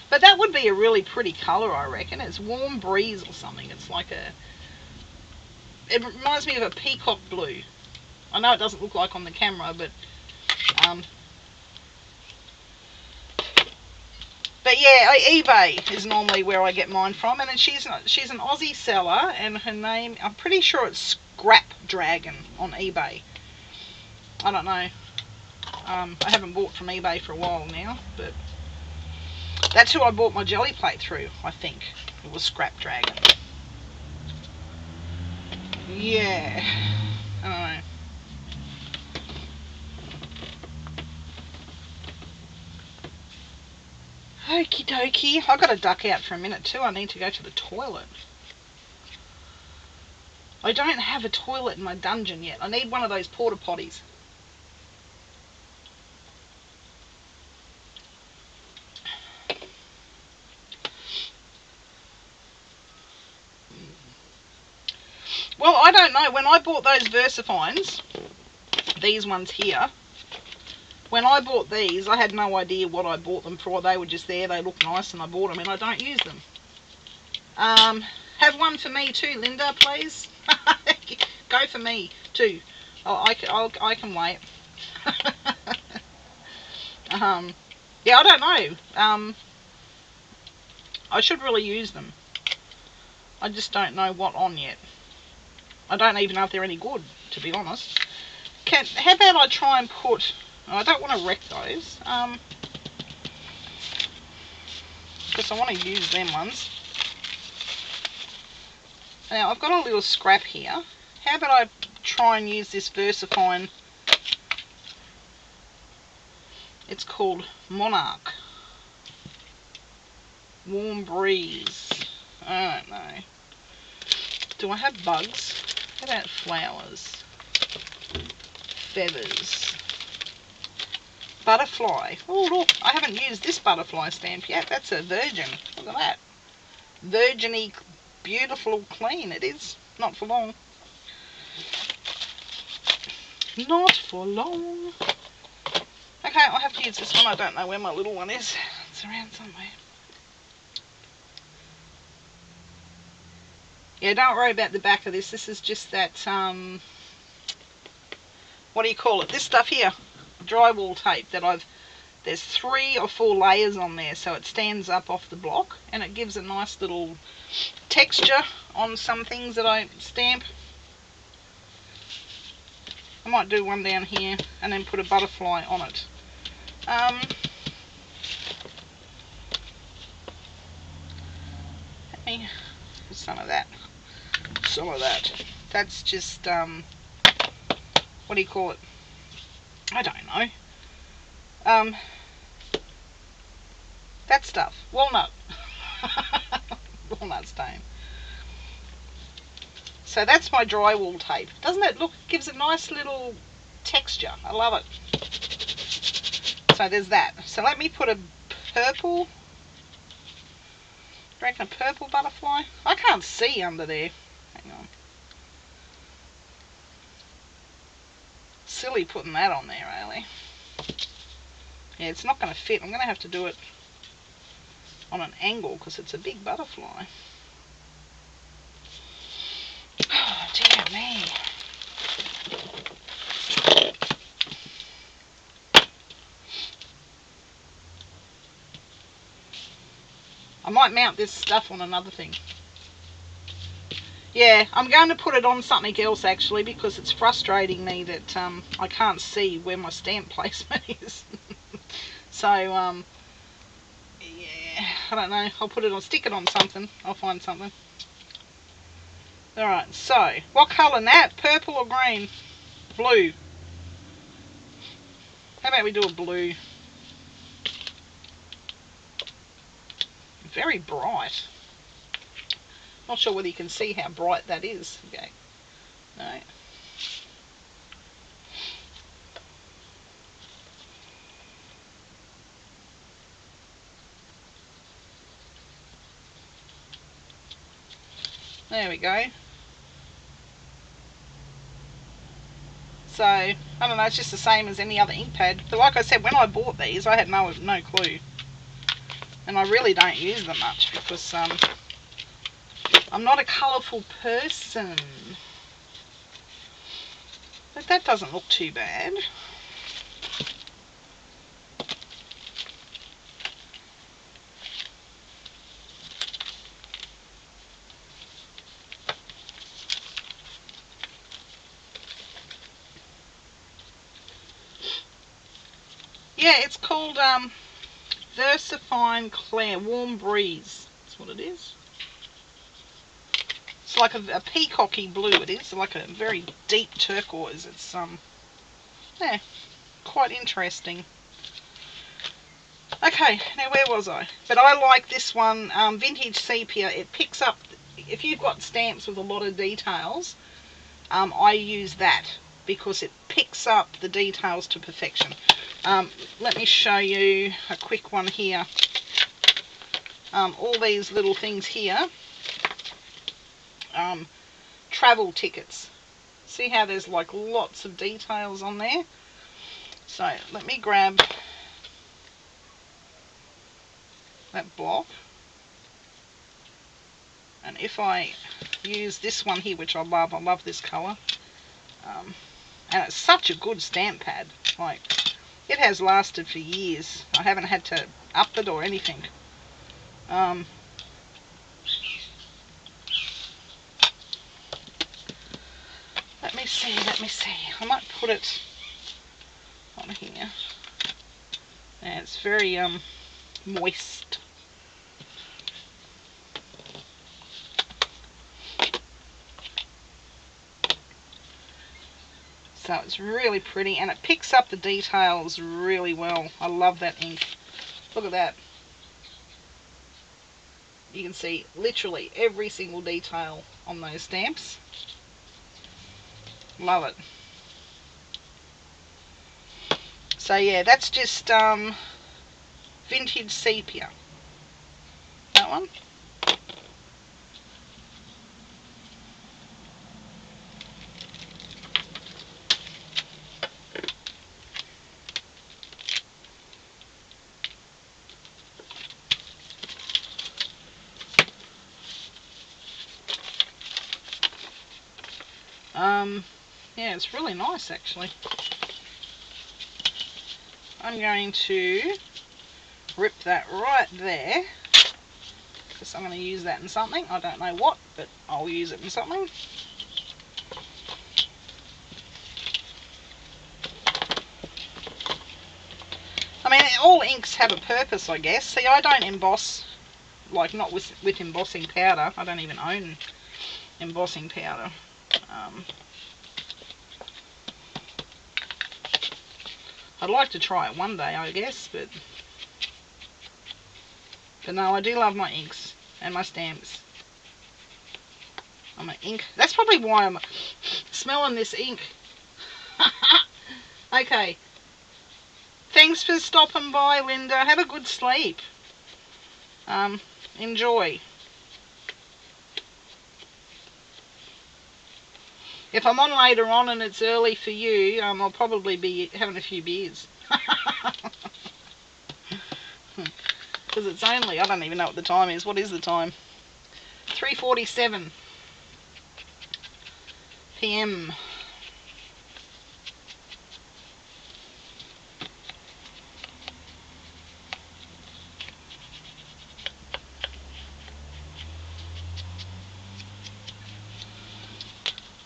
But that would be a really pretty colour, I reckon. It's Warm Breeze or something. It's like it reminds me of a peacock blue. I know it doesn't look like on the camera, but yeah, eBay is normally where I get mine from, and she's an Aussie seller, and her name, I'm pretty sure it's Scrap Dragon on eBay. I don't know. I haven't bought from eBay for a while now, but that's who I bought my jelly plate through, I think. It was Scrap Dragon. Yeah. I don't know. Okie dokie. I've got to duck out for a minute too. I need to go to the toilet. I don't have a toilet in my dungeon yet. I need one of those porta potties. Well, I don't know. When I bought those VersaFines, these ones here, when I bought these, I had no idea what I bought them for. They were just there. They looked nice and I bought them, and I don't use them. Have one for me too, Linda, please. Go for me too. I can wait. Yeah, I don't know. I should really use them. I just don't know what on yet. I don't even know if they're any good, to be honest. How about I try and put... I don't want to wreck those. Because I want to use them ones. Now, I've got a little scrap here. How about I try and use this VersaFine? It's called Monarch. Warm Breeze. I don't know. Do I have bugs? How about flowers? feathers. Butterfly. Oh, look, I haven't used this butterfly stamp yet. That's a virgin. Look at that. Virgin-y, beautiful, clean. It is. Not for long. Not for long. Okay, I'll have to use this one. I don't know where my little one is. It's around somewhere. Yeah, don't worry about the back of this. This is just that, what do you call it? This stuff here, drywall tape that there's 3 or 4 layers on there, so it stands up off the block and it gives a nice little texture on some things that I stamp. I might do one down here and then put a butterfly on it. Hey, some of that. That's just, what do you call it? I don't know. That stuff. Walnut. Walnut stain. So that's my drywall tape. Doesn't it look, gives a nice little texture. I love it. So there's that. So let me put a purple, I reckon a purple butterfly. I can't see under there. Hang on. Silly putting that on there, really. Yeah, it's not going to fit. I'm going to have to do it on an angle because it's a big butterfly. Oh, dear me. I might mount this stuff on another thing. Yeah, I'm going to put it on something else actually because it's frustrating me that I can't see where my stamp placement is. So, yeah, I don't know. I'll stick it on something. I'll find something. Alright, so, what colour, Nat? Purple or green? Blue. How about we do a blue? Very bright. Not sure whether you can see how bright that is. Okay. No. There we go. So, I don't know, it's just the same as any other ink pad. But like I said, when I bought these, I had no clue. And I really don't use them much because I'm not a colourful person. But that doesn't look too bad. Yeah, it's called VersaFine Clair Warm Breeze. That's what it is. It's like a peacocky blue. It is like a very deep turquoise. It's yeah, quite interesting. Okay, now where was I? But I like this one, Vintage Sepia. It picks up, if you've got stamps with a lot of details, I use that because it picks up the details to perfection. Let me show you a quick one here. All these little things here, travel tickets. See how there's like lots of details on there? So let me grab that block, and if I use this one here, which I love this colour, and it's such a good stamp pad. Like, it has lasted for years. I haven't had to up it or anything. Let me see. I might put it on here. Yeah, it's very moist. So it's really pretty and it picks up the details really well. I love that ink. Look at that. You can see literally every single detail on those stamps. Love it. So yeah, that's just vintage sepia. That one. Yeah, it's really nice actually. I'm going to rip that right there because I'm going to use that in something. I don't know what, but I'll use it in something. I mean, all inks have a purpose, I guess. See, I don't emboss, like not with embossing powder. I don't even own embossing powder. I'd like to try it one day, I guess, but no, I do love my inks and my stamps. I'm an ink. That's probably why I'm smelling this ink. Okay. Thanks for stopping by, Linda. Have a good sleep. Enjoy. If I'm on later on and it's early for you, I'll probably be having a few beers. Because it's only, I don't even know what the time is. What is the time? 3:47 p.m.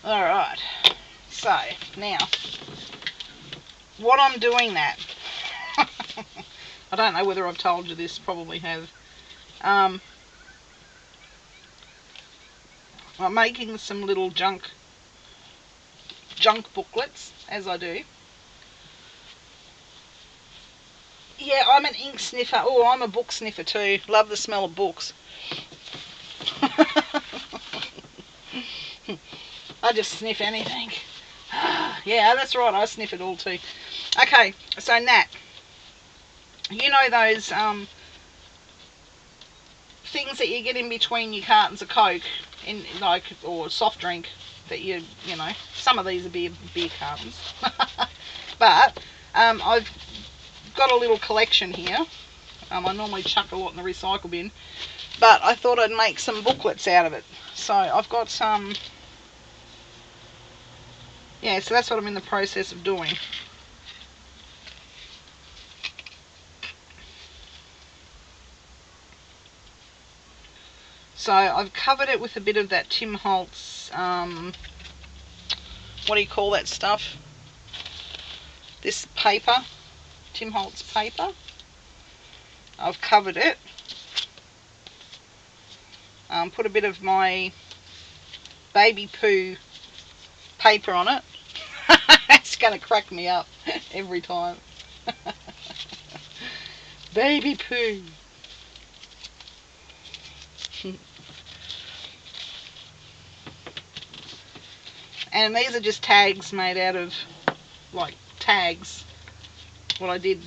Alright, so now what I'm doing that I don't know whether I've told you this, probably have. I'm making some little junk booklets, as I do. Yeah, I'm an ink sniffer. Oh, I'm a book sniffer too. Love the smell of books. I just sniff anything. Yeah, that's right, I sniff it all too. Okay, so Nat, you know those things that you get in between your cartons of Coke, in like, or soft drink that you know, some of these are beer cartons. But I've got a little collection here. I normally chuck a lot in the recycle bin, but I thought I'd make some booklets out of it. So I've got some, yeah, so that's what I'm in the process of doing. So I've covered it with a bit of that Tim Holtz, what do you call that stuff? This paper, Tim Holtz paper. I've covered it. Put a bit of my baby poo paper on it. It's going to crack me up every time. Baby poo. And these are just tags made out of, like, tags, what I did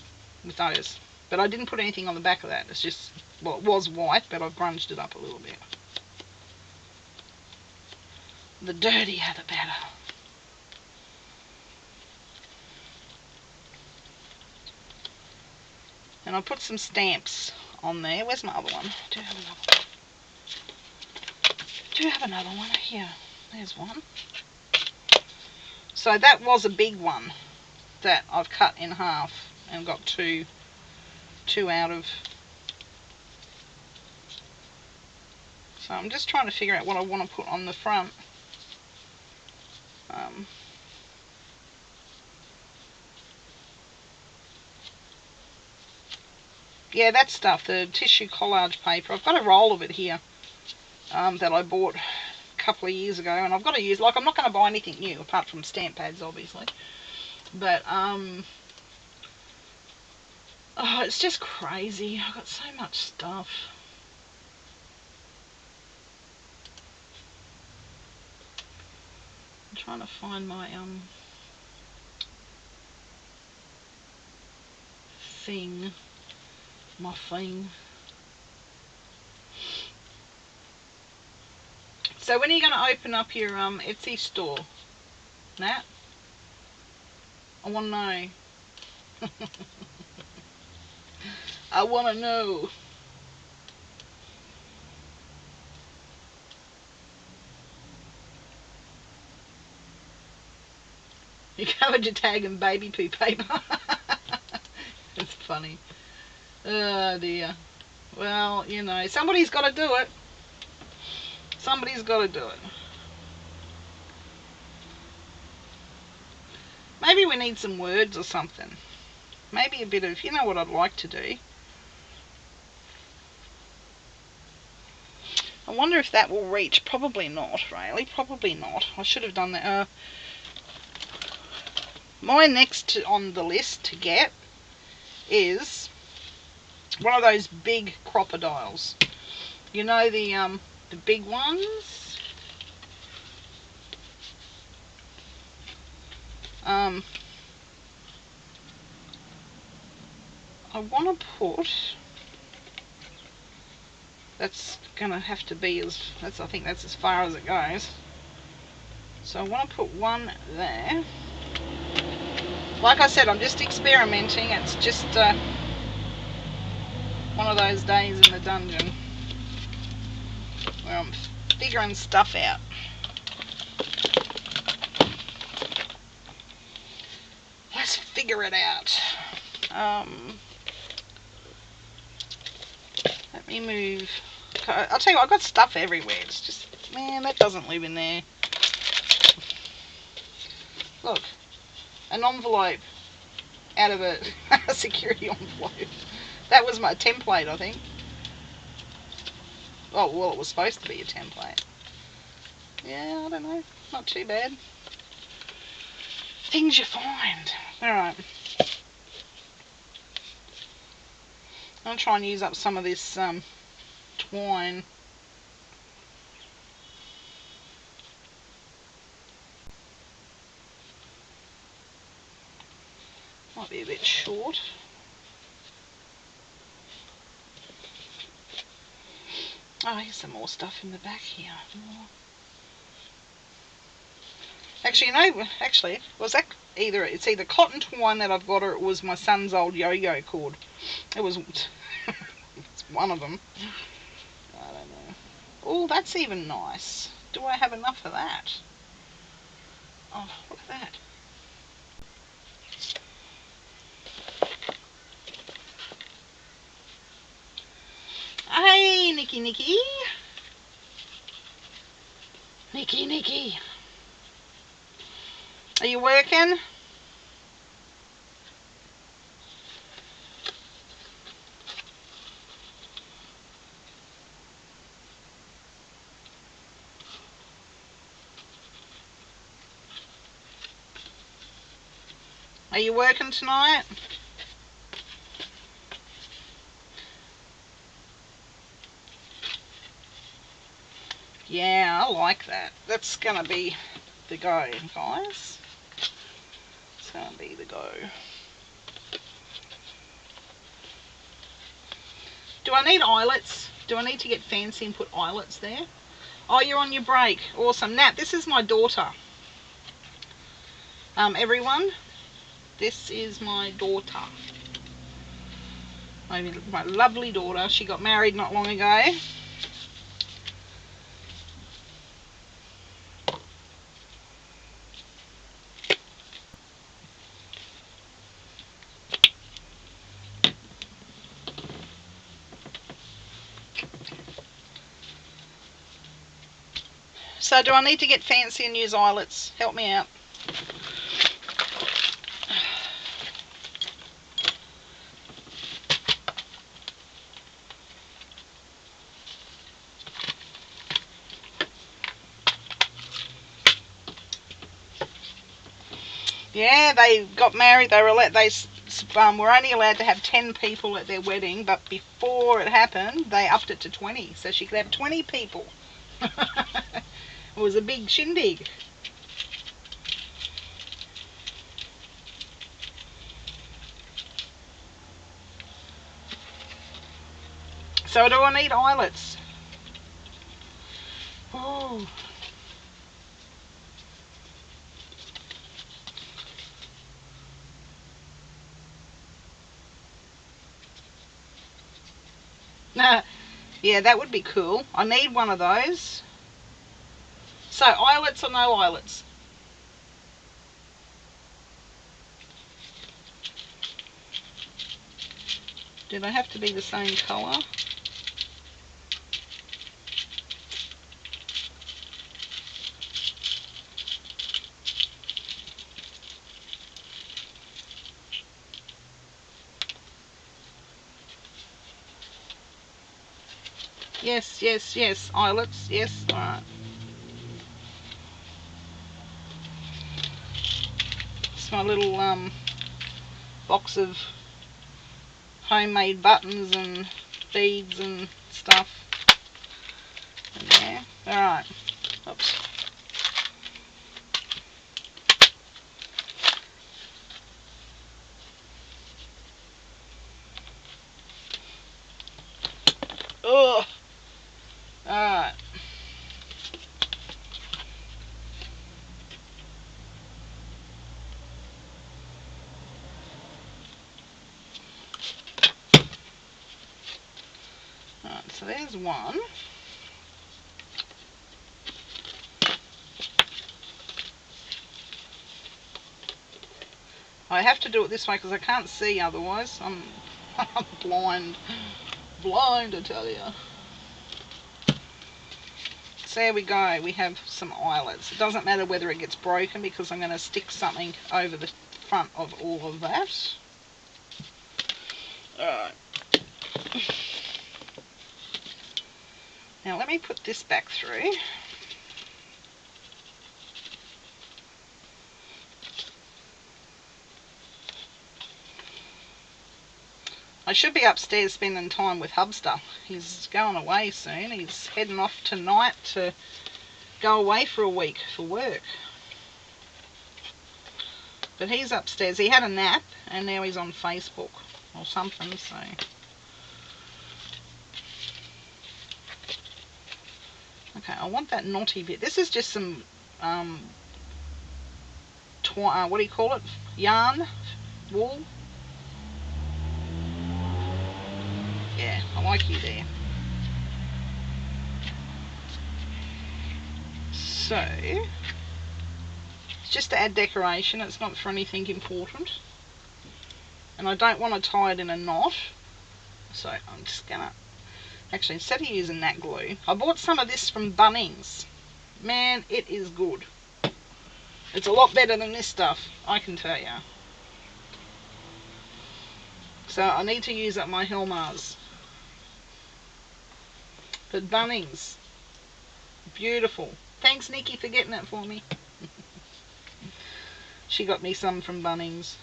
with those. But I didn't put anything on the back of that. It's just, well, it was white, but I've grunged it up a little bit. The dirtier the better. And I put some stamps on there. Where's my other one? Do have another one? Do have another one? Here. There's one. So that was a big one that I've cut in half and got two out of. So I'm just trying to figure out what I want to put on the front. Yeah, that stuff, the tissue collage paper. I've got a roll of it here that I bought a couple of years ago, and I've got to use, like, I'm not going to buy anything new apart from stamp pads, obviously. But oh, it's just crazy. I've got so much stuff. I'm trying to find my thing. My thing. So when are you going to open up your Etsy store, Nat? I want to know. I want to know. You covered your tag in baby poo paper. It's funny. Oh dear. Well, you know, somebody's got to do it. Somebody's got to do it. Maybe we need some words or something. Maybe a bit of, you know what I'd like to do? I wonder if that will reach. Probably not, really. Probably not. I should have done that. My next on the list to get is one of those big crocodiles. You know, the big ones? I want to put... That's going to have to be as... I think that's as far as it goes. So I want to put one there. Like I said, I'm just experimenting. It's just one of those days in the dungeon where I'm figuring stuff out. Let's figure it out. Let me move. I'll tell you what, I've got stuff everywhere. It's just, man, that doesn't live in there. Look, an envelope out of a security envelope. That was my template, I think. Oh, well, it was supposed to be a template. Yeah, I don't know. Not too bad. Things you find. Alright. I'll try and use up some of this twine. Might be a bit short. Oh, here's some more stuff in the back here. Actually, no, was that it's either cotton twine that I've got, or it was my son's old yo-yo cord. It was it's one of them. I don't know. Oh, that's even nice. Do I have enough of that? Oh, look at that. Hey, Nikki. Nikki. Are you working? Are you working tonight? Yeah, I like that. That's gonna be the go, guys. It's gonna be the go. Do I need eyelets? Do I need to get fancy and put eyelets there? Oh, you're on your break. Awesome. Nat, this is my daughter. Everyone, this is my daughter. My lovely daughter. She got married not long ago. So do I need to get fancy and use eyelets? Help me out. Yeah, they got married. They were only allowed to have 10 people at their wedding, but before it happened, they upped it to 20, so she could have 20 people. It was a big shindig. So do I need eyelets? Oh. Yeah, that would be cool. I need one of those. So eyelets or no eyelets? Do they have to be the same colour? Yes, yes, yes. Eyelets, yes. Alright. It's my little box of homemade buttons and beads and stuff. And there. Alright. Oops. Ugh. Alright. Alright, so there's one. I have to do it this way because I can't see otherwise. I'm blind. Blind, I tell you. So there we go. We have some eyelets. It doesn't matter whether it gets broken because I'm going to stick something over the front of all of that. Alright. Now let me put this back through. I should be upstairs spending time with Hubster. He's going away soon. He's heading off tonight to go away for a week for work. But he's upstairs. He had a nap and now he's on Facebook or something, so... Okay, I want that knotty bit. This is just some, what do you call it? Yarn? Wool? Yeah, I like you there. So, it's just to add decoration. It's not for anything important. And I don't want to tie it in a knot. So I'm just going to... Actually, instead of using that glue, I bought some of this from Bunnings. Man, it is good. It's a lot better than this stuff, I can tell you. So I need to use up my Helmars. But Bunnings, beautiful. Thanks, Nikki, for getting it for me. She got me some from Bunnings.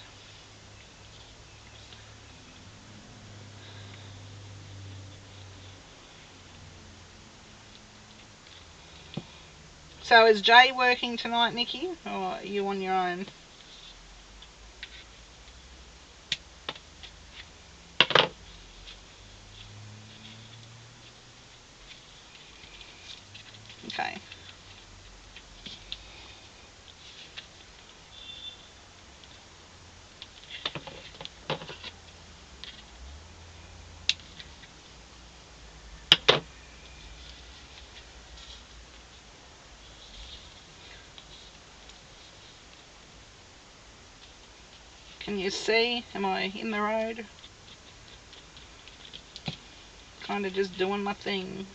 So is Jay working tonight, Nikki, or are you on your own? Okay. Can you see? Am I in the road? Kind of just doing my thing.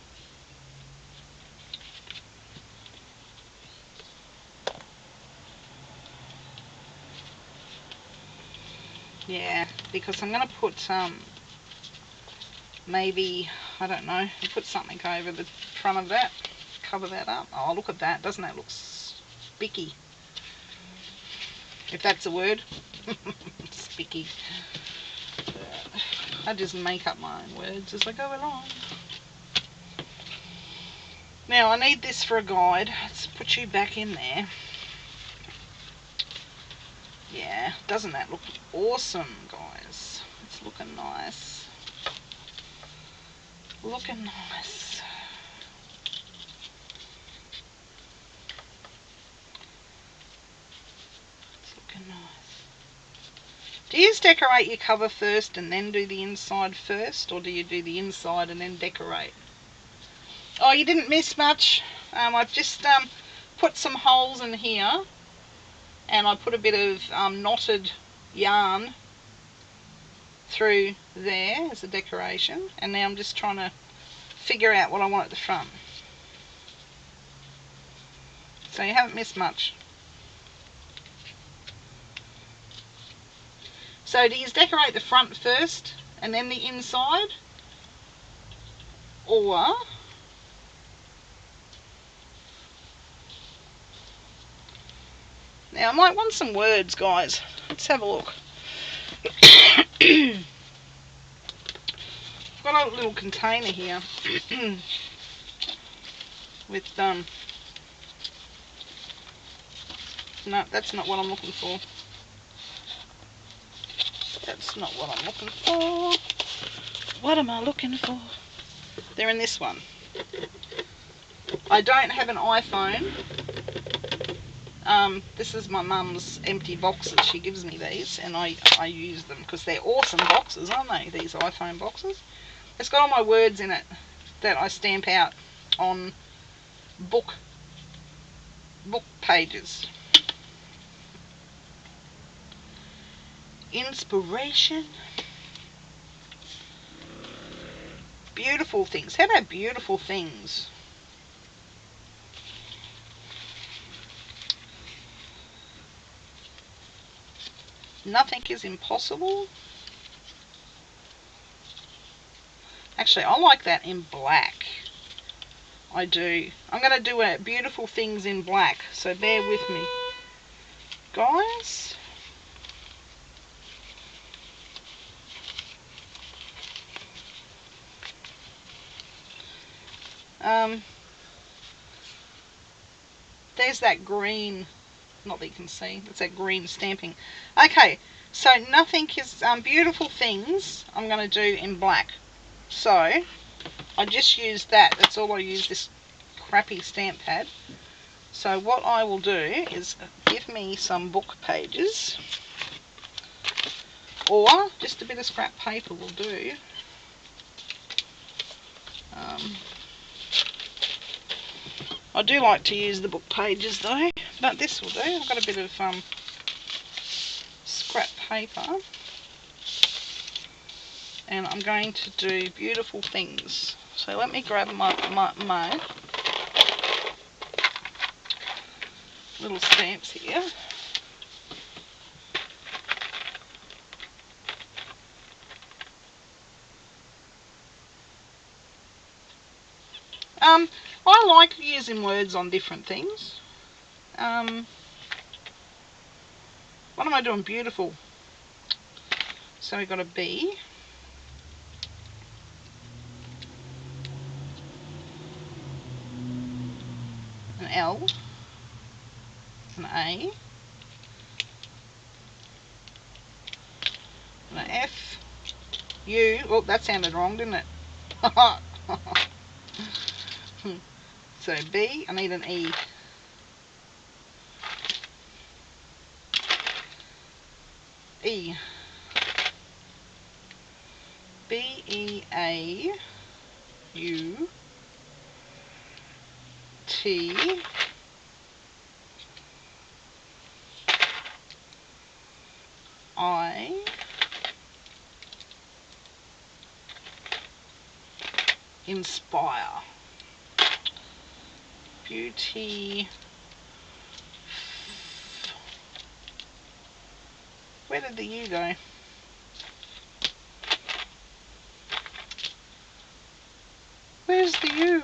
Yeah, because I'm going to put maybe, I don't know, put something over the front of that. Cover that up. Oh, look at that. Doesn't that look spicky? If that's a word. Spicky. I just make up my own words as I go along. Now I need this for a guide. Let's put you back in there. Yeah, doesn't that look awesome, guys? It's looking nice. Looking nice. It's looking nice. Do you decorate your cover first and then do the inside first, or do you do the inside and then decorate? Oh, you didn't miss much. I've just put some holes in here, and I put a bit of knotted yarn through there as a decoration, and now I'm just trying to figure out what I want at the front. So you haven't missed much. So do you decorate the front first and then the inside? Or now I might want some words, guys. Let's have a look. I've got a little container here with no, that's not what I'm looking for. That's not what I'm looking for. What am I looking for? They're in this one. I don't have an iPhone. This is my mum's empty boxes. She gives me these, and I use them because they're awesome boxes, aren't they? These iPhone boxes. It's got all my words in it that I stamp out on book pages. Inspiration. Beautiful things. How about beautiful things? Nothing is impossible. Actually, I like that in black. I do. I'm going to do a beautiful things in black, so bear with me, guys. There's that green, not that you can see, that's that green stamping. Okay, so nothing is, beautiful things I'm going to do in black. So, I just used that, that's all I use, this crappy stamp pad. So what I will do is give me some book pages, or just a bit of scrap paper will do. I do like to use the book pages though, but this will do. I've got a bit of scrap paper, and I'm going to do beautiful things. So let me grab my little stamps here. I like using words on different things. What am I doing? Beautiful. So we've got a B. An L. An A. An F. U. Oh, that sounded wrong, didn't it? So B, I need an E. E. B, E, A, U, T, I, inspire. Beauty. Where did the U go? Where's the U?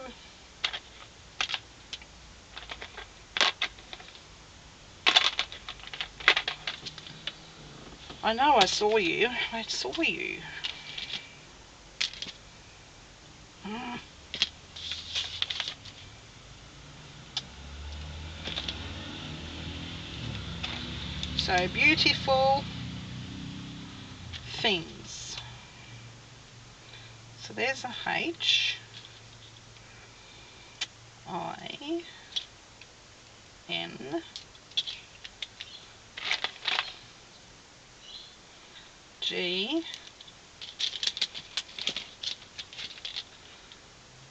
I know I saw you. I saw you. So beautiful things. So there's a H, I, N, G.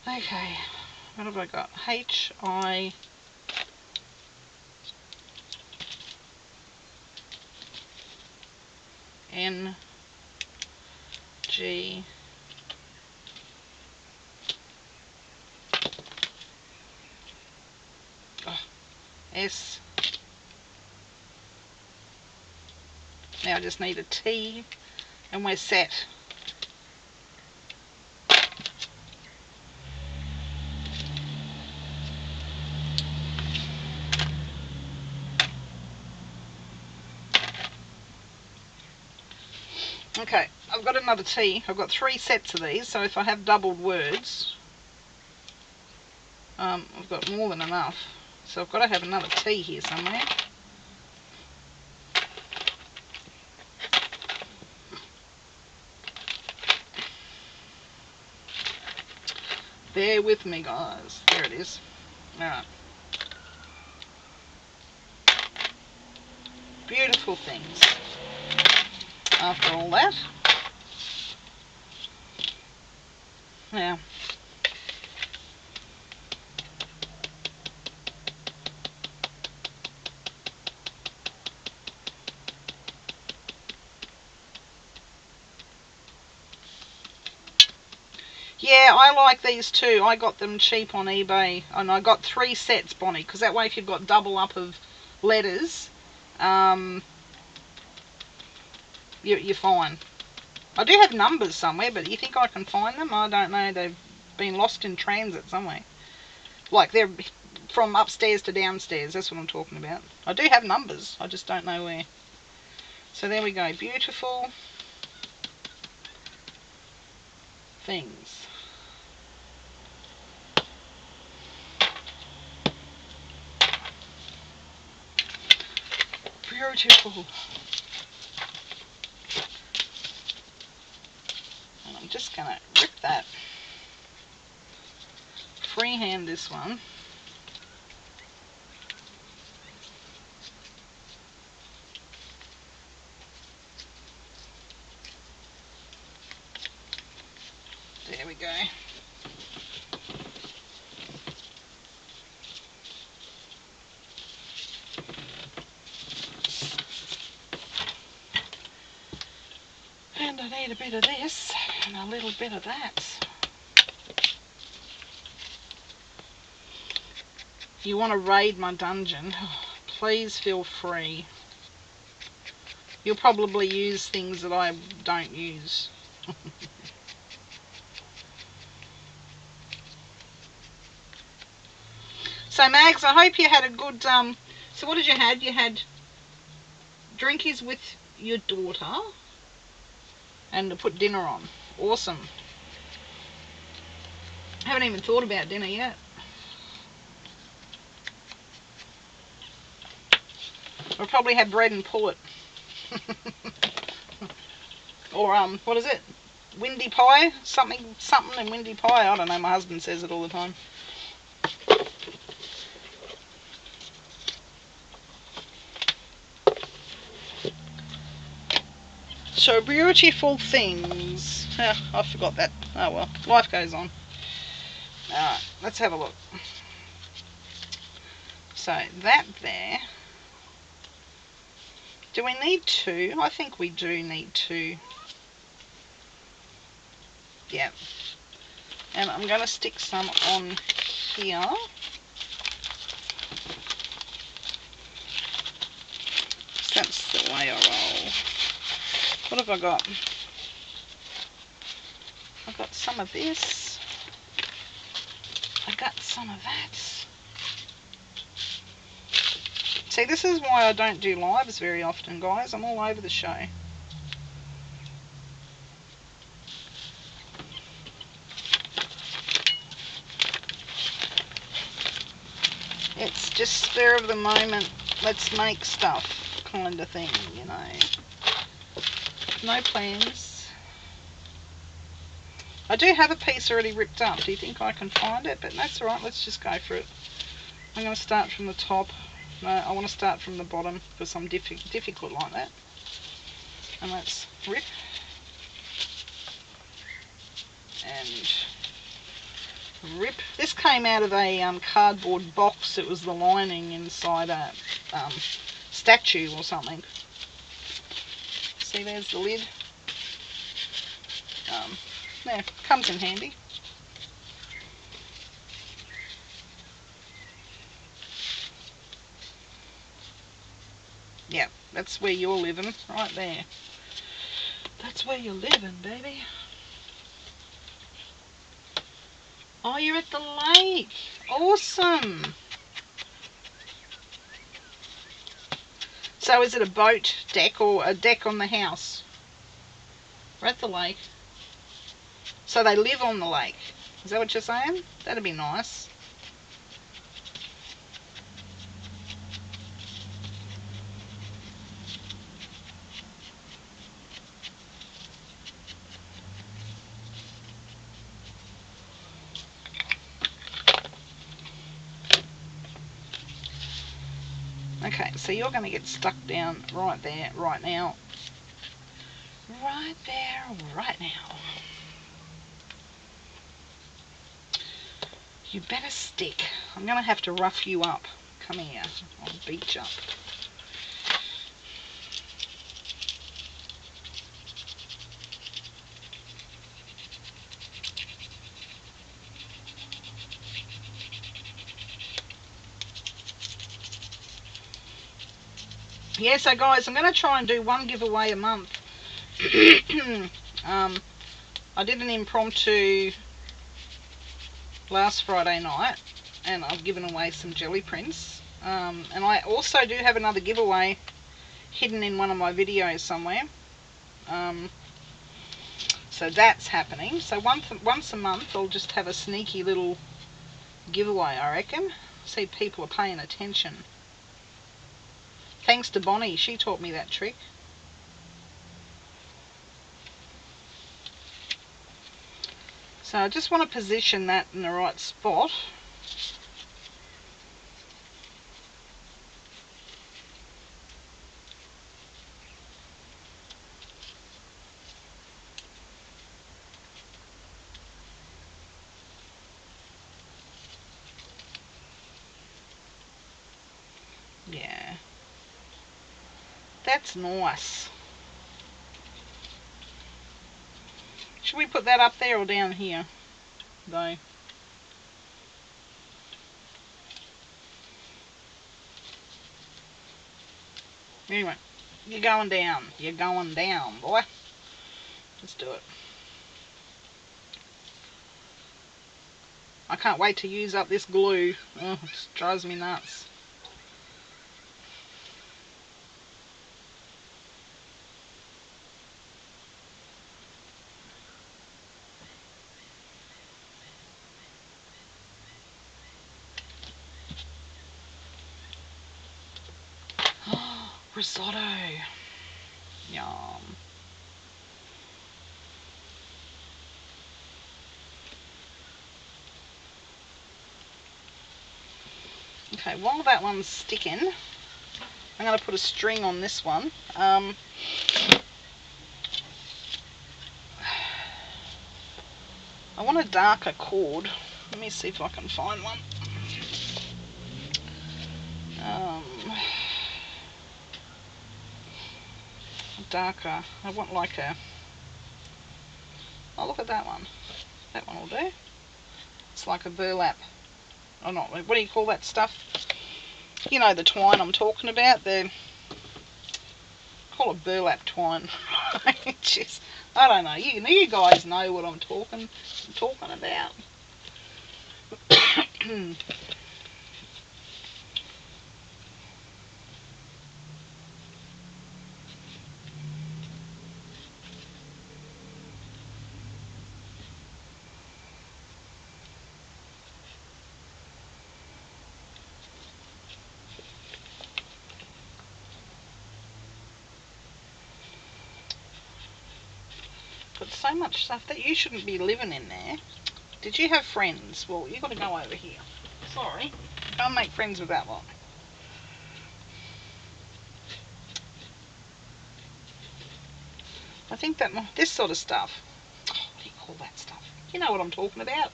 Okay, what have I got? H, I, N, G, S. Now I just need a T and we're set. Okay, I've got another T. I've got 3 sets of these, so if I have doubled words, I've got more than enough. So I've got to have another T here somewhere. Bear with me, guys. There it is. Alright. Beautiful things. After all that. Now, yeah, I like these too. I got them cheap on eBay, and I got 3 sets, Bonnie, because that way if you've got double up of letters, you're fine. I do have numbers somewhere, but you think I can find them? I don't know. They've been lost in transit somewhere. Like they're from upstairs to downstairs. That's what I'm talking about. I do have numbers. I just don't know where. So there we go. Beautiful things. Beautiful. And I'm just going to rip that. Freehand this one. There we go. And I need a bit of this and a little bit of that. If you want to raid my dungeon, please feel free. You'll probably use things that I don't use. So Mags, I hope you had a good, so what did you had? You had drinkies with your daughter and to put dinner on. Awesome. Haven't even thought about dinner yet. I'll probably have bread and pullet. Or, what is it? Windy pie? Something and windy pie. I don't know, my husband says it all the time. So beautiful things. I forgot that. Oh well, life goes on. Alright, let's have a look. So that there. Do we need 2? I think we do need 2. Yeah. And I'm going to stick some on here. That's the way I roll. What have I got? I've got some of this. I got some of that. See, this is why I don't do lives very often, guys. I'm all over the show. It's just spur of the moment, let's make stuff kind of thing, you know. No plans. I do have a piece already ripped up. Do you think I can find it? But that's alright, let's just go for it. I'm going to start from the top. No, I want to start from the bottom because I'm difficult like that. And let's rip. And rip. This came out of a cardboard box. It was the lining inside a statue or something. See, there's the lid. There, comes in handy. Yeah, that's where you're living, right there. That's where you're living, baby. Oh, you're at the lake. Awesome. So is it a boat deck or a deck on the house? We're at the lake. So they live on the lake. Is that what you're saying? That'd be nice. Okay, so you're going to get stuck down right there, right now. Right there, right now. You better stick. I'm going to have to rough you up. Come here. I'll beat you up. Yeah, so guys, I'm going to try and do one giveaway a month. I did an impromptu last Friday night, and I've given away some jelly prints. And I also do have another giveaway hidden in one of my videos somewhere. So that's happening. So once a month, I'll just have a sneaky little giveaway, I reckon. See, people are paying attention. Thanks to Bonnie, she taught me that trick. So I just want to position that in the right spot. Yeah. That's nice. Should we put that up there or down here, though? Anyway, you're going down. You're going down, boy. Let's do it. I can't wait to use up this glue. Oh, it just drives me nuts. Risotto. Yum. Okay, while that one's sticking, I'm going to put a string on this one. I want a darker cord. Let me see if I can find one. Darker. I want like a... Oh, look at that one. That one will do. It's like a burlap. Or not, what do you call that stuff? You know the twine I'm talking about. The... Call it burlap twine. Just, I don't know. You guys know what I'm talking about. got so much stuff that you shouldn't be living in there. Did you have friends? Well, you got to go over here. Sorry. Go and make friends with that lot. I think that this sort of stuff. Oh, what do you call that stuff? You know what I'm talking about.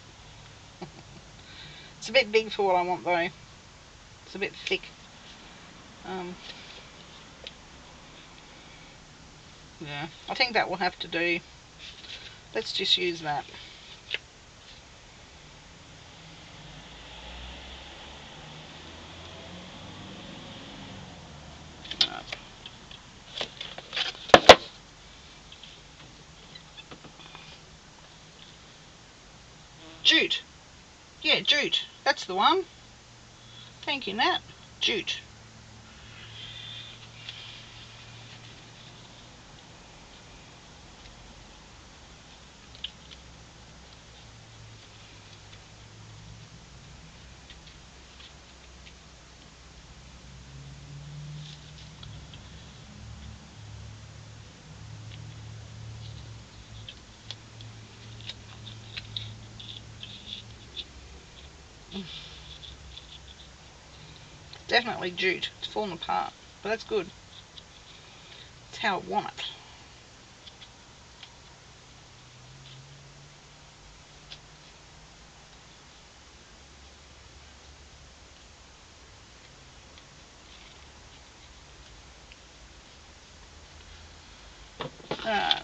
It's a bit big for what I want though. It's a bit thick. Yeah, I think that will have to do. Let's just use that. Jute. Yeah, jute. That's the one. Thank you, Nat. Jute. Definitely jute. It's falling apart, but that's good. It's how I want it. Alright,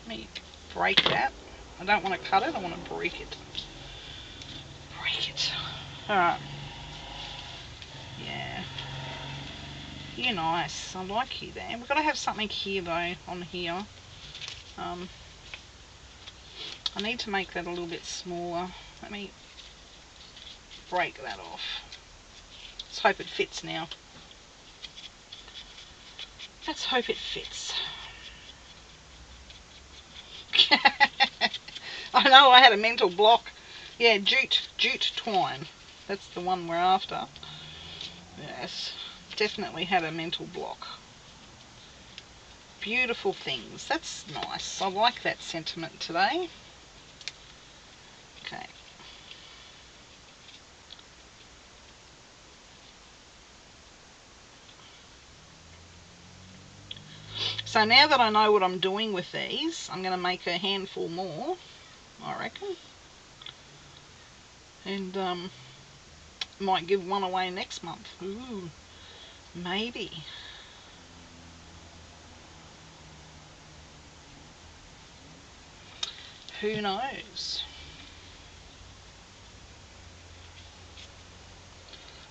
let me break that. I don't want to cut it, I want to break it. Break it. Alright. Yeah. You're nice. I like you there. We've got to have something here though, on here. I need to make that a little bit smaller. Let me break that off. Let's hope it fits now. Let's hope it fits. I know, I had a mental block. Yeah, jute twine. That's the one we're after. Yes, definitely had a mental block. Beautiful things. That's nice. I like that sentiment today. Okay. So now that I know what I'm doing with these, I'm going to make a handful more, I reckon. And might give one away next month. Ooh, maybe. Who knows?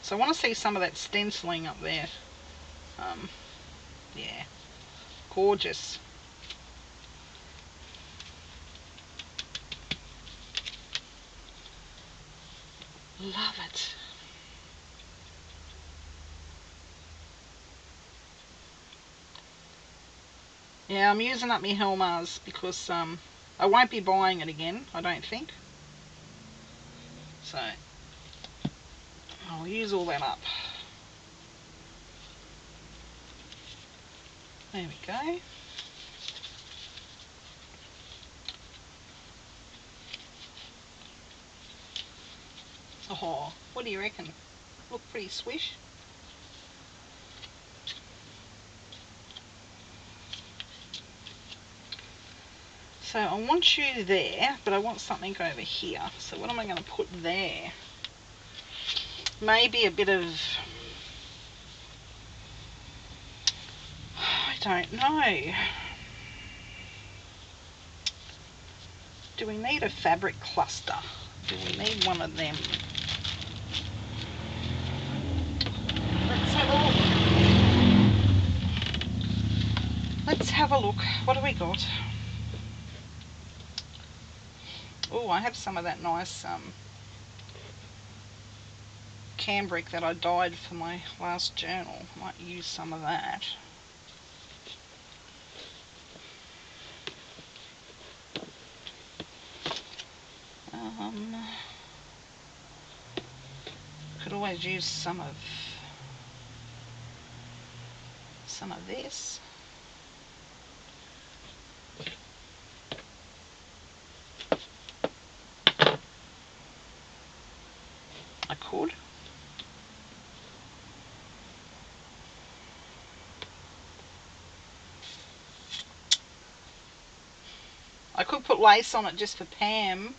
So I want to see some of that stenciling up there. Yeah, gorgeous. Love it. Yeah, I'm using up my Helmars because I won't be buying it again, I don't think. So I'll use all that up. There we go. Oh, what do you reckon? Look pretty swish. So I want you there, but I want something over here. So what am I going to put there? Maybe a bit of... I don't know. Do we need a fabric cluster? Do we need one of them? Let's have a look. Let's have a look. What do we got? Oh, I have some of that nice cambric that I dyed for my last journal. Might use some of that. Could always use some of this. could. I could put lace on it just for Pam.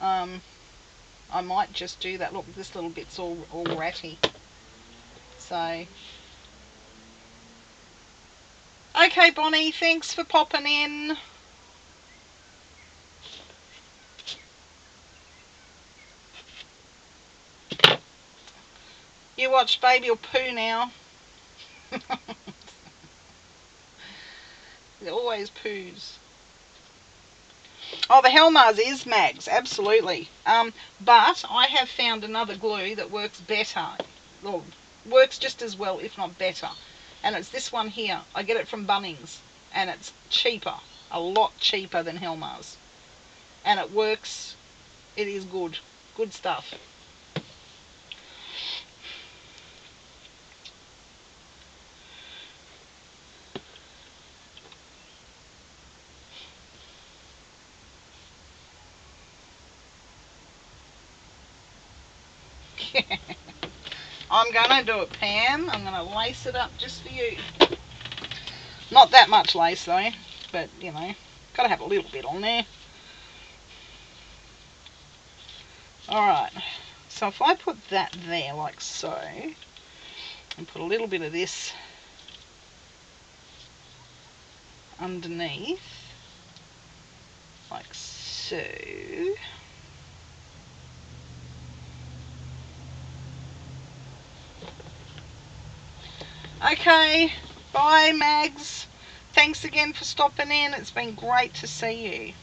I might just do that. Look, this little bit's all ratty. So, okay, Bonnie, thanks for popping in. You watch baby will poo now. It always poos. Oh, the Helmars is Mags, absolutely. But I have found another glue that works better. Or works just as well, if not better. And it's this one here. I get it from Bunnings. And it's cheaper. A lot cheaper than Helmars. And it works. It is good. Good stuff. I'm going to do it, Pam. I'm going to lace it up just for you. Not that much lace, though. But, you know, got to have a little bit on there. Alright. So if I put that there, like so, and put a little bit of this underneath, like so. Okay, bye Mags. Thanks again for stopping in. It's been great to see you.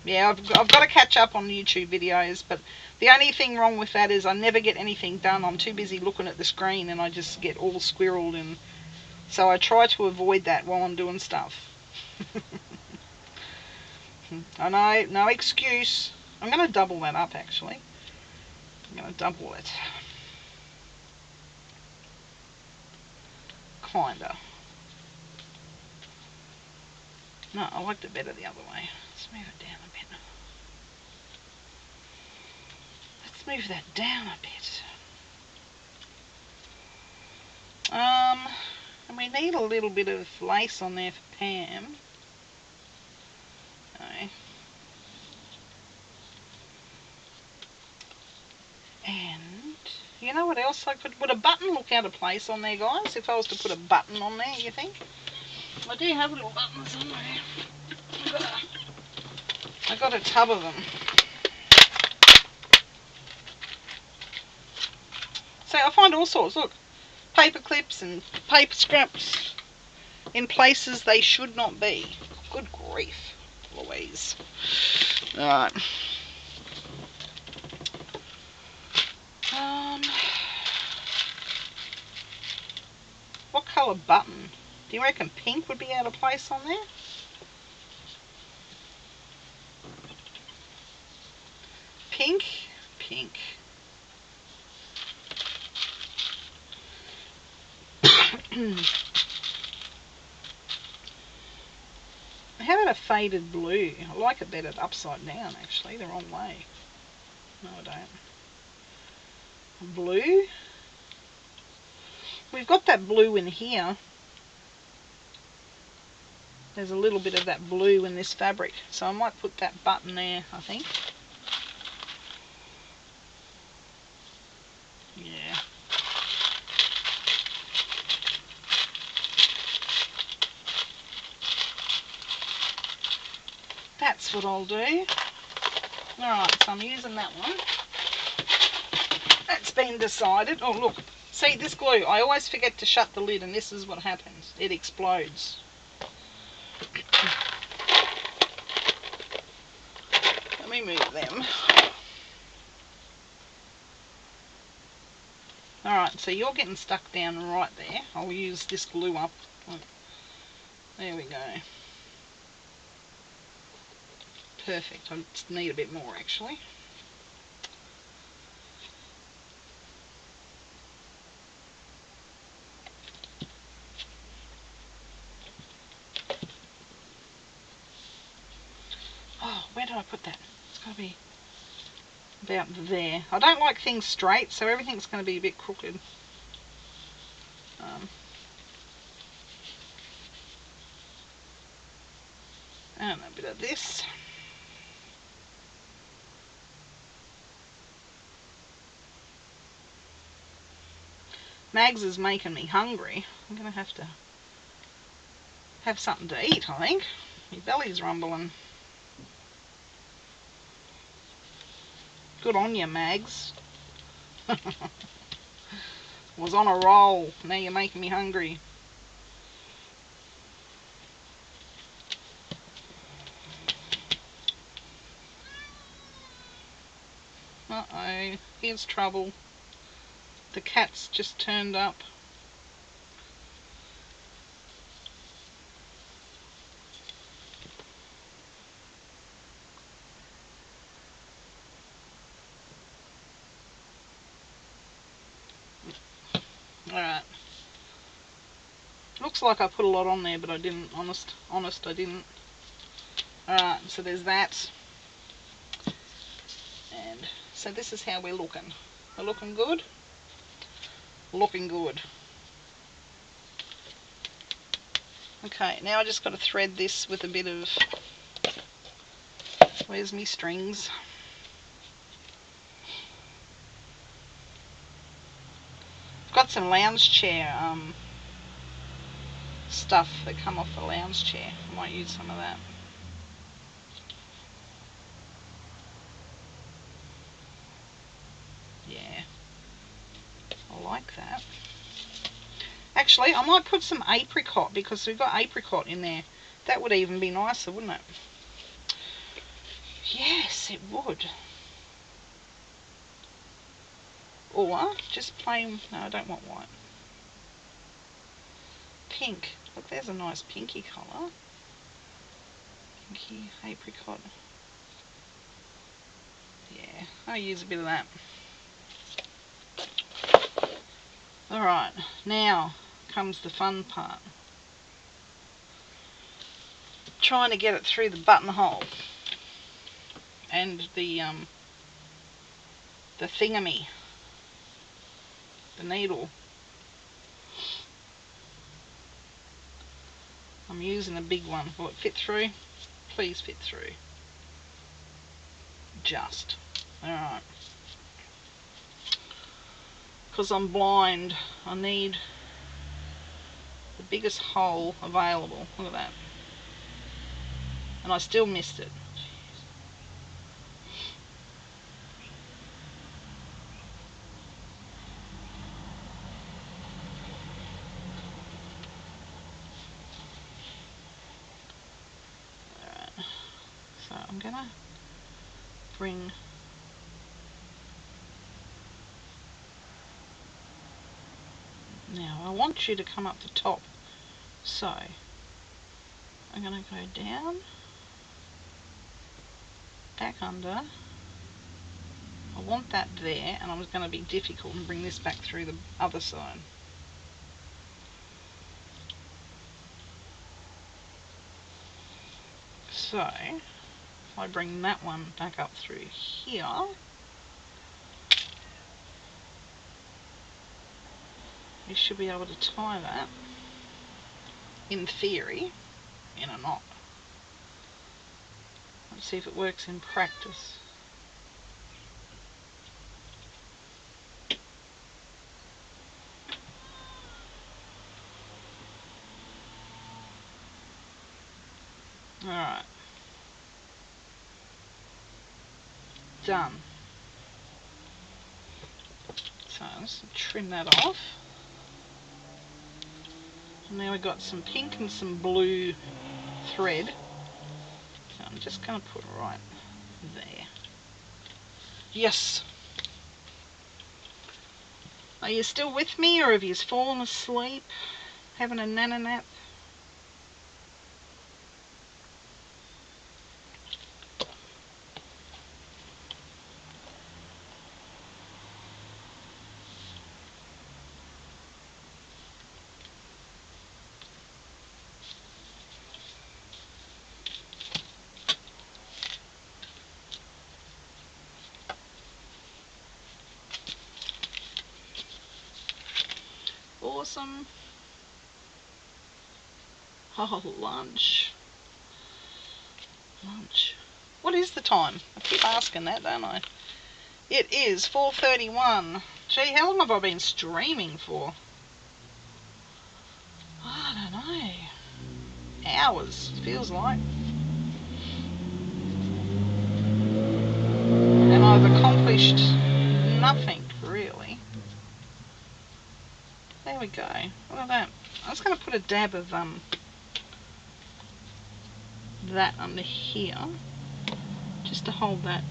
Yeah, I've got to catch up on YouTube videos, but the only thing wrong with that is I never get anything done. I'm too busy looking at the screen and I just get all squirreled, and so I try to avoid that while I'm doing stuff. I know, no excuse. I'm going to double that up actually. I'm going to double it. Kinda. No, I liked it better the other way. Let's move it down a bit. Let's move that down a bit. And we need a little bit of lace on there for Pam. Okay. And you know what else I could? Would a button look out of place on there, guys? If I was to put a button on there, you think? I do have little buttons on there. I got a tub of them. So I find all sorts. Look, paper clips and paper scraps in places they should not be. Good grief, Louise. Alright. What colour button? Do you reckon pink would be out of place on there? Pink? Pink. How about a faded blue? I like it better upside down actually, the wrong way. No, I don't. Blue? We've got that blue in here. There's a little bit of that blue in this fabric, so I might put that button there, I think. Yeah. That's what I'll do. Alright, so I'm using that one. That's been decided. Oh, look. See, this glue, I always forget to shut the lid, and this is what happens. It explodes. Let me move them. Alright, so you're getting stuck down right there. I'll use this glue up. There we go. Perfect. I just need a bit more actually. Oh, where did I put that? It's got to be about there. I don't like things straight, so everything's going to be a bit crooked. And a bit of this. Mags is making me hungry. I'm going to have something to eat, I think. My belly's rumbling. Good on you, Mags. Was on a roll. Now you're making me hungry. Uh-oh, here's trouble. The cat's just turned up. Alright. Looks like I put a lot on there, but I didn't. Honest, I didn't. Alright, so there's that. And so this is how we're looking. We're looking good? Looking good. Okay, now I just got to thread this with a bit of... Where's me strings? I've got some lounge chair stuff that come off the lounge chair. I might use some of that. Yeah, I like that. Actually, I might put some apricot because we've got apricot in there. That would even be nicer, wouldn't it? Yes, it would. Or just plain, no, I don't want white. Pink. Look, there's a nice pinky colour. Pinky apricot. Yeah, I'll use a bit of that. Alright, now comes the fun part. Trying to get it through the buttonhole and the thingamy, the needle. I'm using a big one. Will it fit through? Please fit through. Just. Alright. Because I'm blind, I need the biggest hole available. Look at that. And I still missed it. Alright. So I'm going to bring... Now I want you to come up the top. So I'm going to go down, back under. I want that there, and I'm going to be difficult and bring this back through the other side. So if I bring that one back up through here, you should be able to tie that, in theory, in a knot. Let's see if it works in practice. Alright. Done. So let's trim that off. And now we've got some pink and some blue thread. So I'm just going to put right there. Yes. Are you still with me, or have you fallen asleep? Having a nana nap? awesome. Oh, lunch. Lunch. What is the time? I keep asking that, don't I? It is 4:31. Gee, how long have I been streaming for? I don't know. Hours, feels like. And I've accomplished nothing, really. There we go. Look at that. I was going to put a dab of that under here, just to hold that.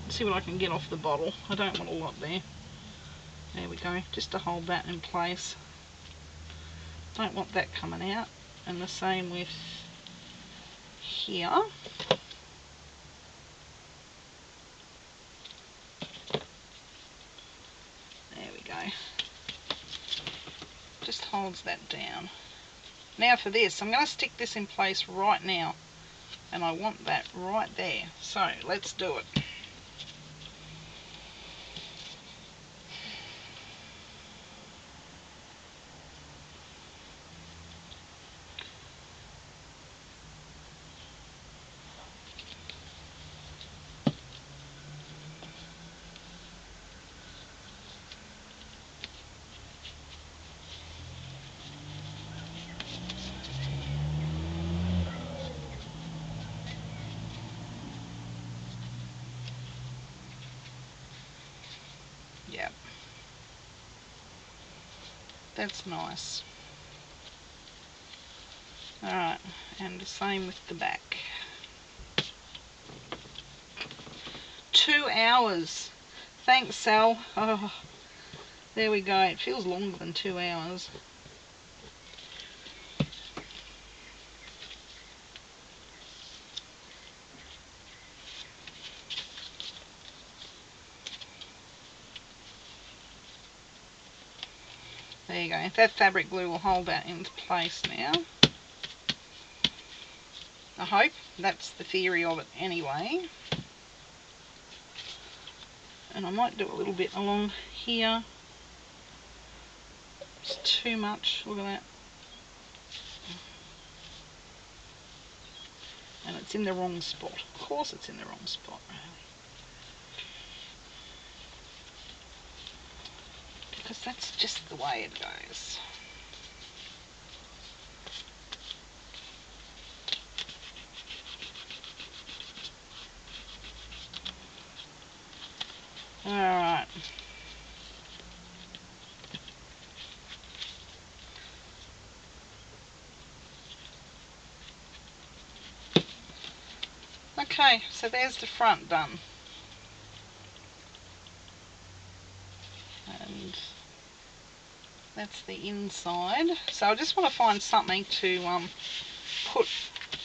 See what I can get off the bottle. I don't want a lot there. There we go. Just to hold that in place. Don't want that coming out. And the same with here. There we go. Just holds that down. Now for this, I'm going to stick this in place right now. And I want that right there. So let's do it. Yep. That's nice. Alright, and the same with the back. 2 hours. Thanks, Sal. Oh, there we go. It feels longer than 2 hours. There you go. That fabric glue will hold that into place now. I hope. That's the theory of it anyway. And I might do a little bit along here. It's too much. Look at that. And it's in the wrong spot. Of course it's in the wrong spot, really. Because that's just the way it goes. Alright. Okay, so there's the front done. And that's the inside. So I just want to find something to put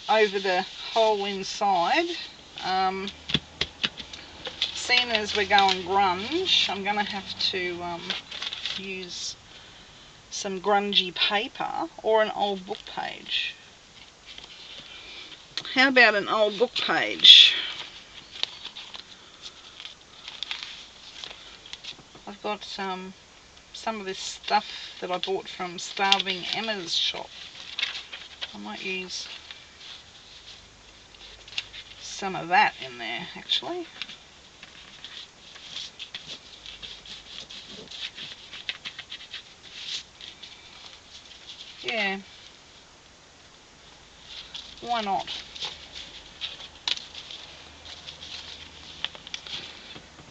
over the hole inside. Seeing as we're going grunge, I'm going to have to use some grungy paper or an old book page. How about an old book page? I've got some of this stuff that I bought from Starving Emma's shop. I might use some of that in there, actually. Yeah. Why not?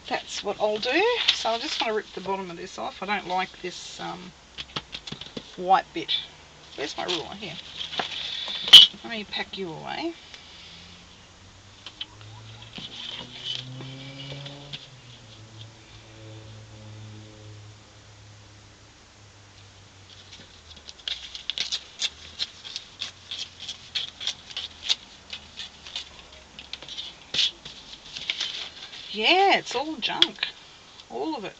That's what I'll do. So I just want to rip the bottom of this off. I don't like this white bit. Where's my ruler? Here. Let me pack you away. Yeah, it's all junk. All of it.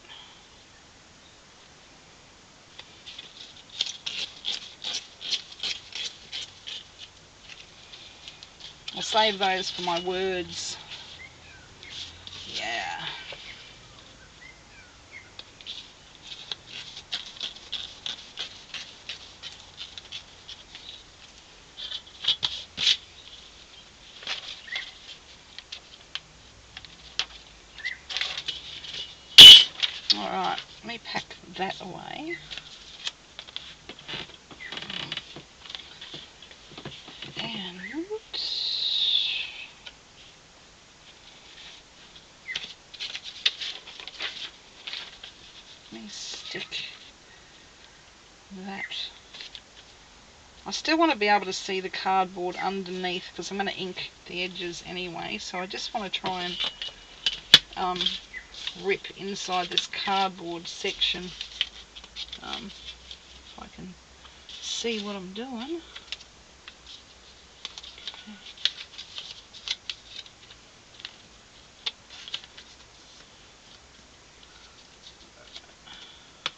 I'll save those for my words. Yeah. let me pack that away. And let me stick that. I still want to be able to see the cardboard underneath because I'm going to ink the edges anyway, so I just want to try and rip inside this cardboard section if I can see what I'm doing.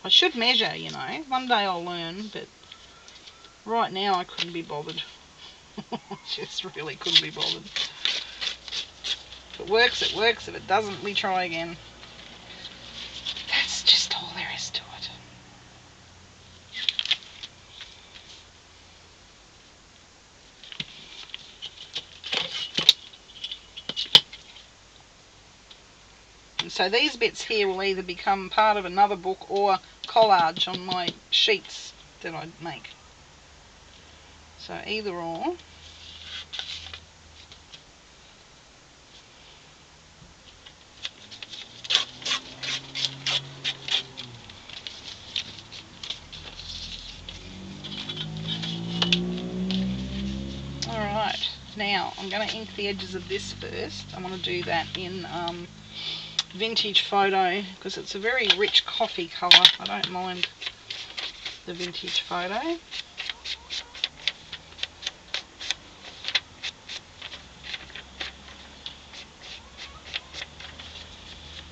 I should measure, you know. One day I'll learn, but right now I couldn't be bothered. Just really couldn't be bothered. If it works, it works. If it doesn't, we try again. That's just all there is to it. And so these bits here will either become part of another book or collage on my sheets that I make. So either or. Alright, now I'm going to ink the edges of this first. I want to do that in Vintage Photo because it's a very rich coffee colour. I don't mind the Vintage Photo.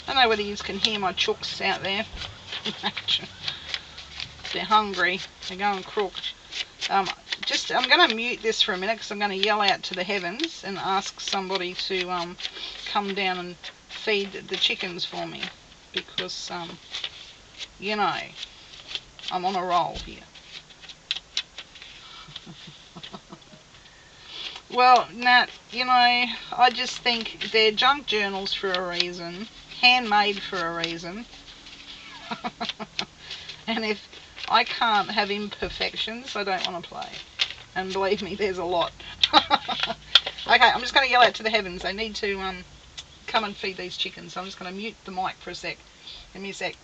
I don't know whether you can hear my chooks out there. They're hungry. They're going crook. I'm going to mute this for a minute because I'm going to yell out to the heavens and ask somebody to come down and feed the chickens for me because, you know, I'm on a roll here. Well, Nat, you know, I just think they're junk journals for a reason, handmade for a reason. And if I can't have imperfections, I don't want to play. And believe me, there's a lot. Okay, I'm just going to yell out to the heavens. They need to come and feed these chickens. So I'm just going to mute the mic for a sec. Give me a sec.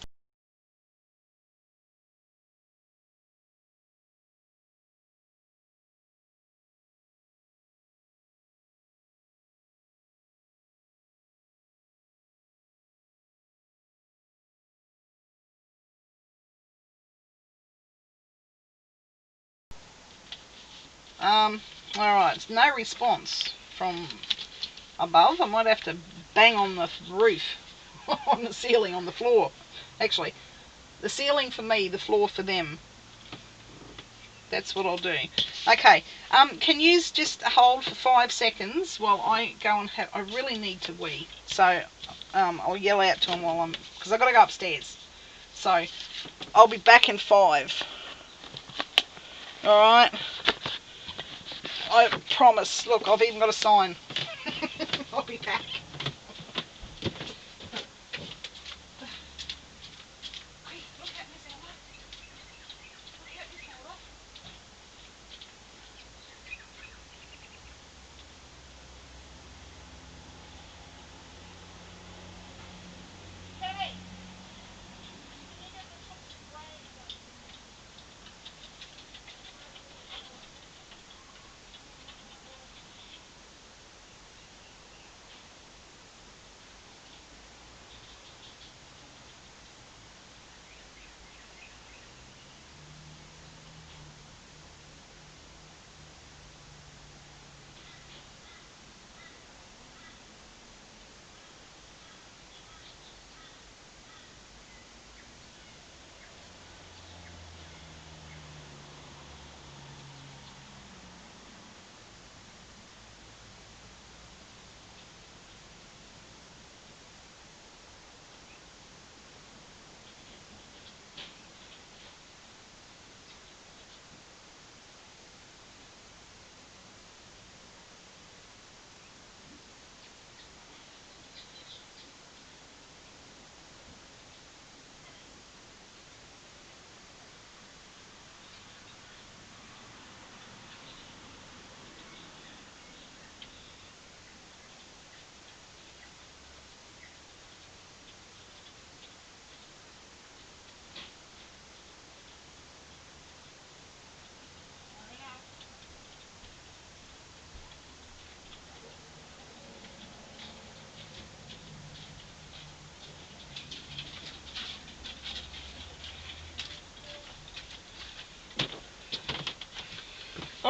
Alright, no response from above. I might have to bang on the roof, on the ceiling, on the floor. Actually, the ceiling for me, the floor for them. That's what I'll do. Okay, can you just hold for 5 seconds while I go and have, I really need to wee. So, I'll yell out to them while I'm, because I've got to go upstairs. So, I'll be back in 5. Alright. I promise. Look, I've even got a sign. I'll be back.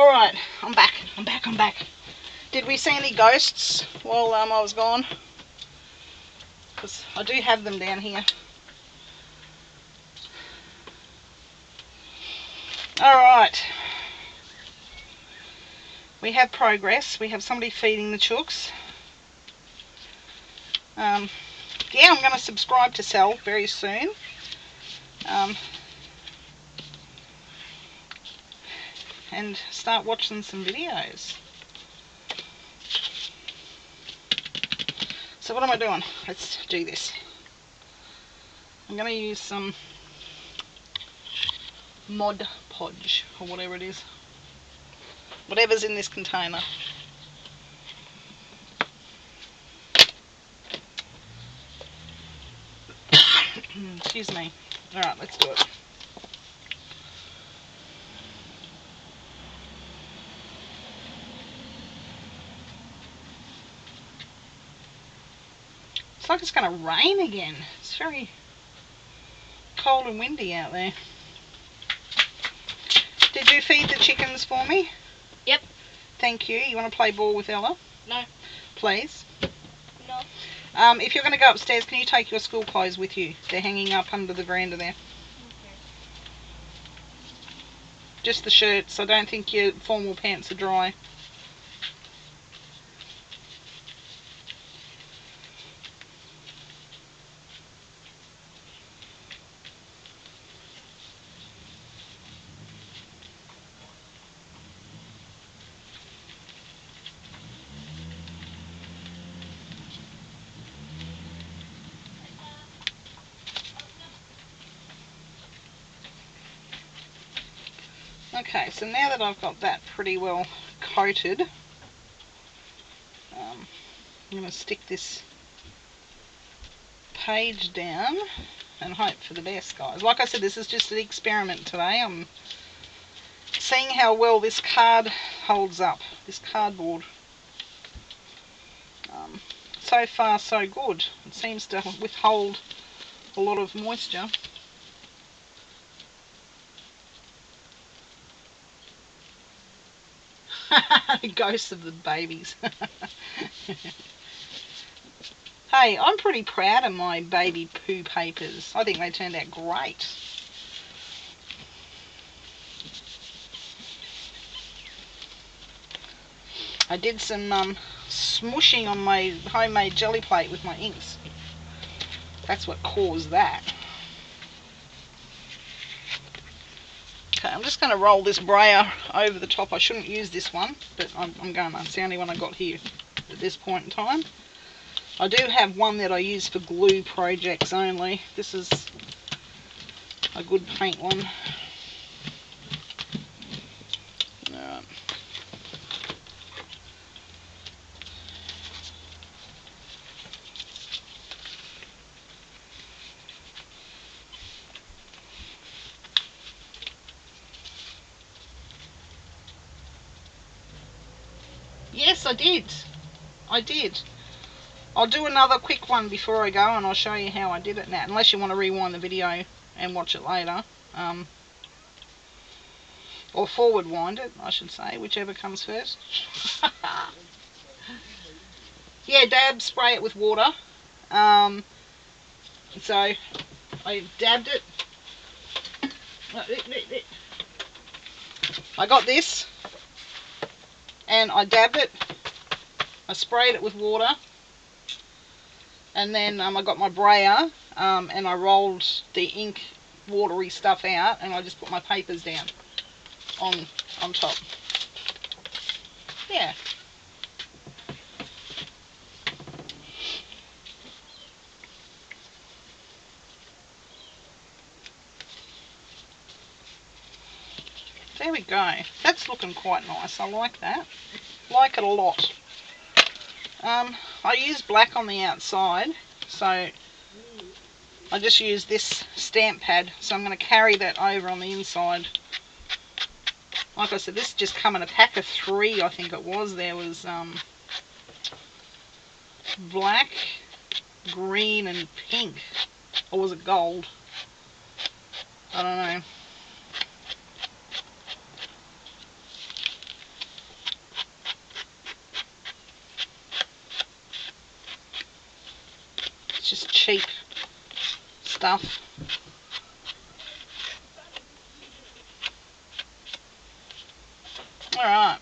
Alright, I'm back. Did we see any ghosts while I was gone? Because I do have them down here. Alright. We have progress. We have somebody feeding the chooks. Yeah, I'm going to subscribe to Sal very soon. And start watching some videos. So what am I doing? Let's do this. I'm going to use some Mod Podge or whatever it is. Whatever's in this container. Excuse me. Alright, let's do it. It's like it's going to rain again. It's very cold and windy out there. Did you feed the chickens for me? Yep. Thank you. You want to play ball with Ella? No. Please? No. If you're going to go upstairs, can you take your school clothes with you? They're hanging up under the veranda there. Okay. Just the shirts. I don't think your formal pants are dry. Okay, so now that I've got that pretty well coated, I'm going to stick this page down and hope for the best, guys. Like I said, this is just an experiment today. I'm seeing how well this card holds up, this cardboard. So far so good. It seems to withhold a lot of moisture. The ghosts of the babies. Hey, I'm pretty proud of my baby poo papers. I think they turned out great. I did some smushing on my homemade jelly plate with my inks. That's what caused that. Okay, I'm just going to roll this brayer over the top. I shouldn't use this one, but I'm going to. It's the only one I got here at this point in time. I do have one that I use for glue projects only. This is a good paint one. Alright. Yes, I did. I did. I'll do another quick one before I go and I'll show you how I did it now. Unless you want to rewind the video and watch it later. Or forward wind it, I should say, whichever comes first. Yeah, spray it with water. So I dabbed it. I got this and I dabbed it. I sprayed it with water. And then I got my brayer and I rolled the ink watery stuff out and I just put my papers down on top. Yeah. There we go. That's looking quite nice. I like that. Like it a lot. I use black on the outside, so I just use this stamp pad, so I'm going to carry that over on the inside. Like I said, this just come in a pack of 3, I think it was. There was black, green and pink, or was it gold? I don't know. cheap stuff. Alright.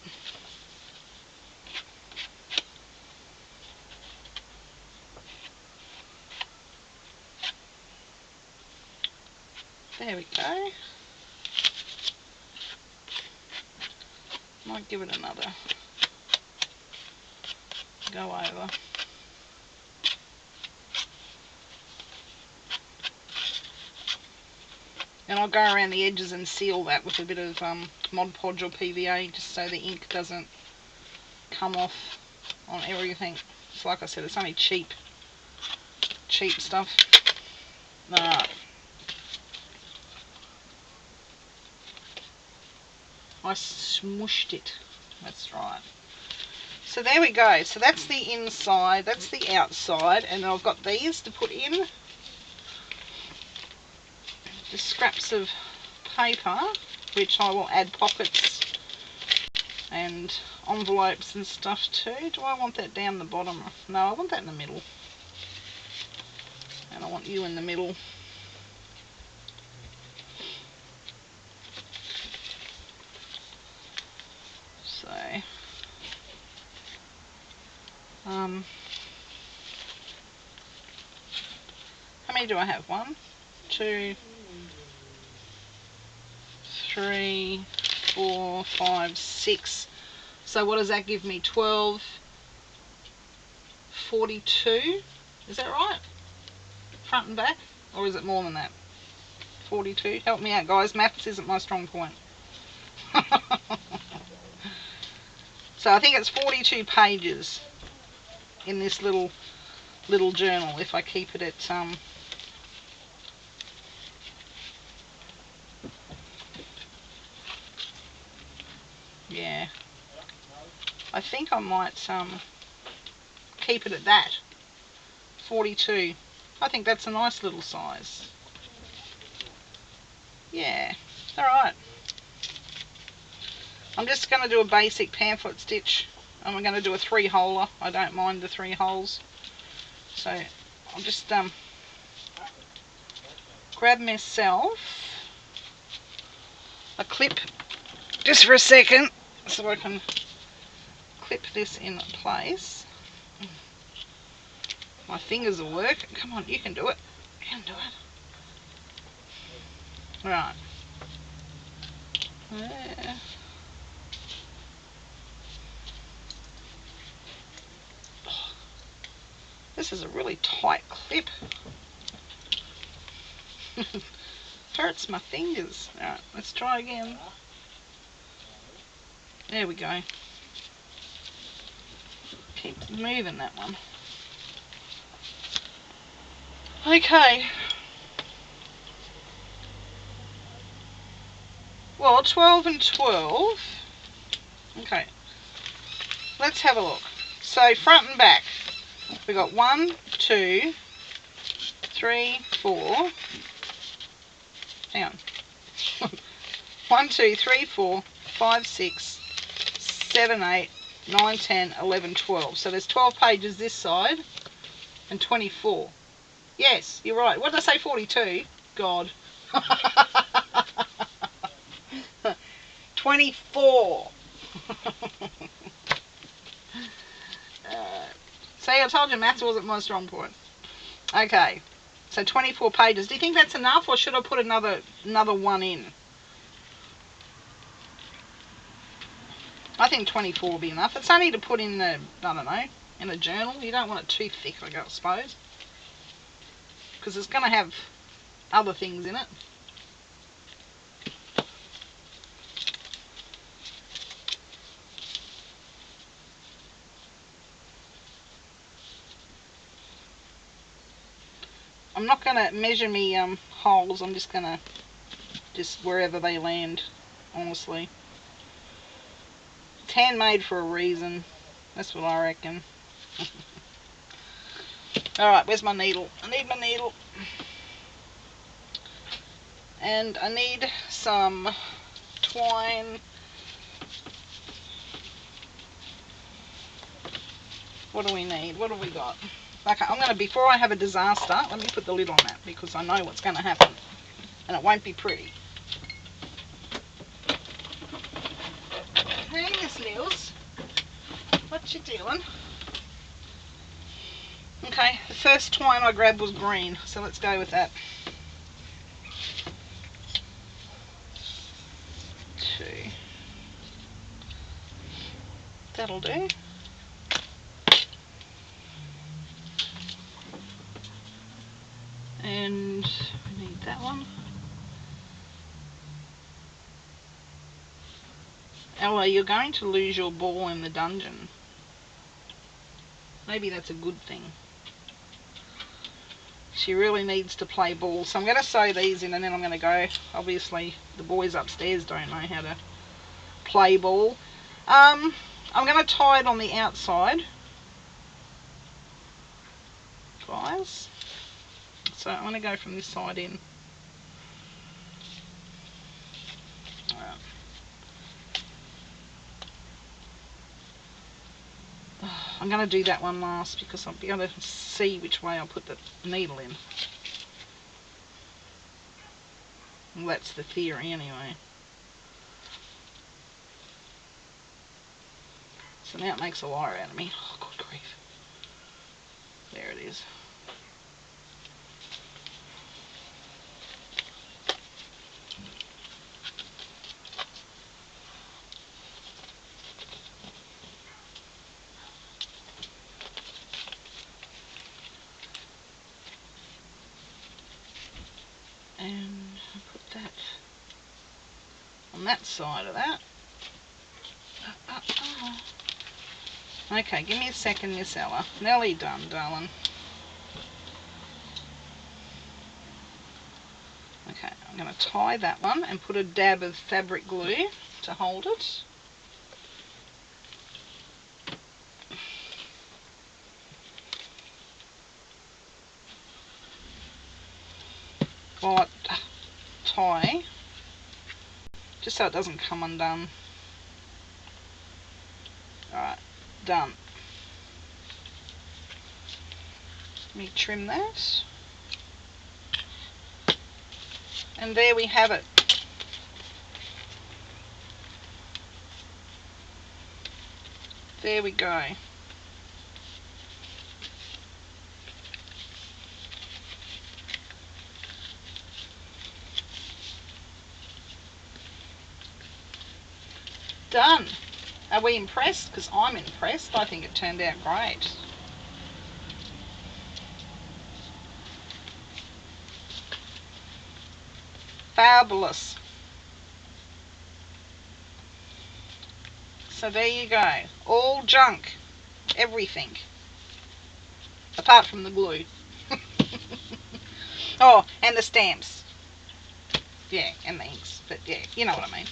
There we go. Might give it another go over. And I'll go around the edges and seal that with a bit of Mod Podge or PVA, just so the ink doesn't come off on everything. So like I said, it's only cheap stuff. Alright. I smooshed it. That's right. So there we go. So that's the inside, that's the outside, and I've got these to put in. The scraps of paper, which I will add pockets and envelopes and stuff to. Do I want that down the bottom? No, I want that in the middle. And I want you in the middle. So, how many do I have? 1, 2, 3, 4, 5, 6. So what does that give me? 12, 42. Is that right? Front and back? Or is it more than that? 42. Help me out, guys. Maths isn't my strong point. So I think it's 42 pages in this little journal if I keep it at yeah, I think I might keep it at that, 42. I think that's a nice little size. Yeah, alright. I'm just going to do a basic pamphlet stitch, and we're going to do a 3-holer. I don't mind the 3 holes. So I'll just grab myself a clip just for a second so I can clip this in place. My fingers will work. Come on, you can do it. You can do it. Right. There. Oh, this is a really tight clip. Hurts my fingers. Alright, let's try again. There we go. Keep moving that one. Okay. Well, 12 and 12. Okay. Let's have a look. So front and back. We got 1, 2, 3, 4. Hang on. 1, 2, 3, 4, 5, 6, 7, 8, 9, 10, 11, 12. So there's 12 pages this side and 24. Yes, you're right. What did I say, 42? God. 24. See, I told you maths wasn't my strong point. Okay, so 24 pages. Do you think that's enough, or should I put another one in? I think 24 will be enough. It's only to put in the, I don't know, in a journal. You don't want it too thick, I suppose, because it's going to have other things in it. I'm not going to measure me holes. I'm just going to, wherever they land, honestly. It's handmade for a reason. That's what I reckon. Alright, where's my needle? I need my needle. And I need some twine. What do we need? What have we got? Okay, I'm going to, before I have a disaster, let me put the lid on that because I know what's going to happen. And it won't be pretty. Hey, Miss Lils. What you doing? Okay, the first twine I grabbed was green, so let's go with that. 2. That'll do. And we need that one. Ella, you're going to lose your ball in the dungeon. Maybe that's a good thing. She really needs to play ball. So I'm going to sew these in and then I'm going to go. Obviously, the boys upstairs don't know how to play ball. I'm going to tie it on the outside, guys. So I'm going to go from this side in. I'm going to do that one last because I'll be able to see which way I'll put the needle in. Well, that's the theory anyway. So now it makes a liar out of me. Oh, good grief. There it is. And I'll put that on that side of that. Okay, give me a second, Miss Ella. Nearly done, darling. Okay, I'm going to tie that one and put a dab of fabric glue to hold it. While I tie, just so it doesn't come undone. Alright, done. Let me trim that. And there we have it. There we go. Done. Are we impressed? Because I'm impressed. I think it turned out great. Fabulous. So there you go. All junk. Everything. Apart from the glue. Oh, and the stamps. Yeah, and the inks. But yeah, you know what I mean.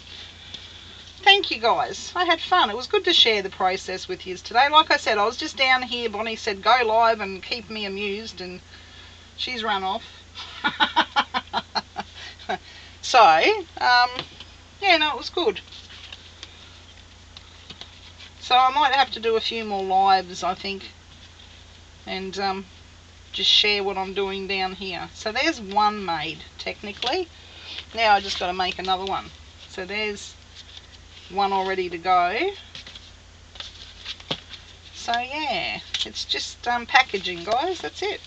Thank you guys. I had fun. It was good to share the process with you today. Like I said, I was just down here. Bonnie said go live and keep me amused, and she's run off. So, yeah, no, it was good. So I might have to do a few more lives, I think, and just share what I'm doing down here. So there's one made, technically. Now I just got to make another one. So there's one all ready to go. So yeah, it's just packaging, guys. That's it.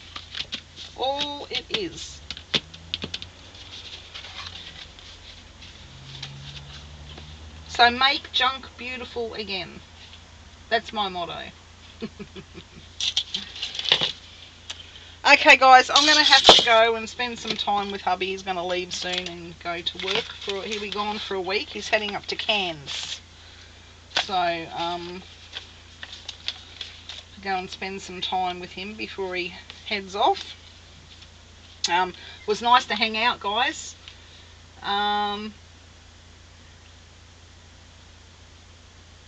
All it is. So make junk beautiful again. That's my motto. Okay guys, I'm going to have to go and spend some time with hubby. He's going to leave soon and go to work. He'll be gone for a week. He's heading up to Cairns. So, go and spend some time with him before he heads off. It was nice to hang out, guys.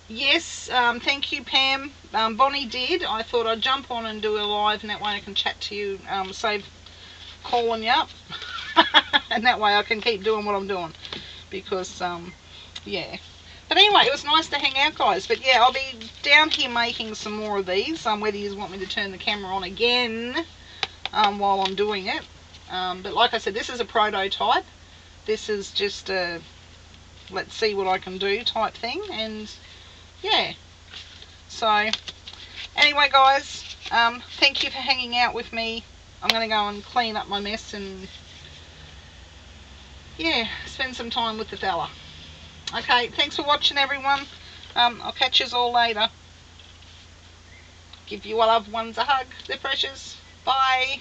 Yes, thank you, Pam. Bonnie did. I thought I'd jump on and do a live, and that way I can chat to you, save calling you up. And that way I can keep doing what I'm doing. Because, yeah. But anyway, it was nice to hang out, guys. But yeah, I'll be down here making some more of these. Whether you want me to turn the camera on again while I'm doing it. But like I said, this is a prototype. This is just a let's see what I can do type thing. And yeah. So anyway, guys, thank you for hanging out with me. I'm going to go and clean up my mess and yeah, spend some time with the fella. Okay, thanks for watching, everyone. I'll catch you all later. Give your loved ones a hug. They're precious. Bye.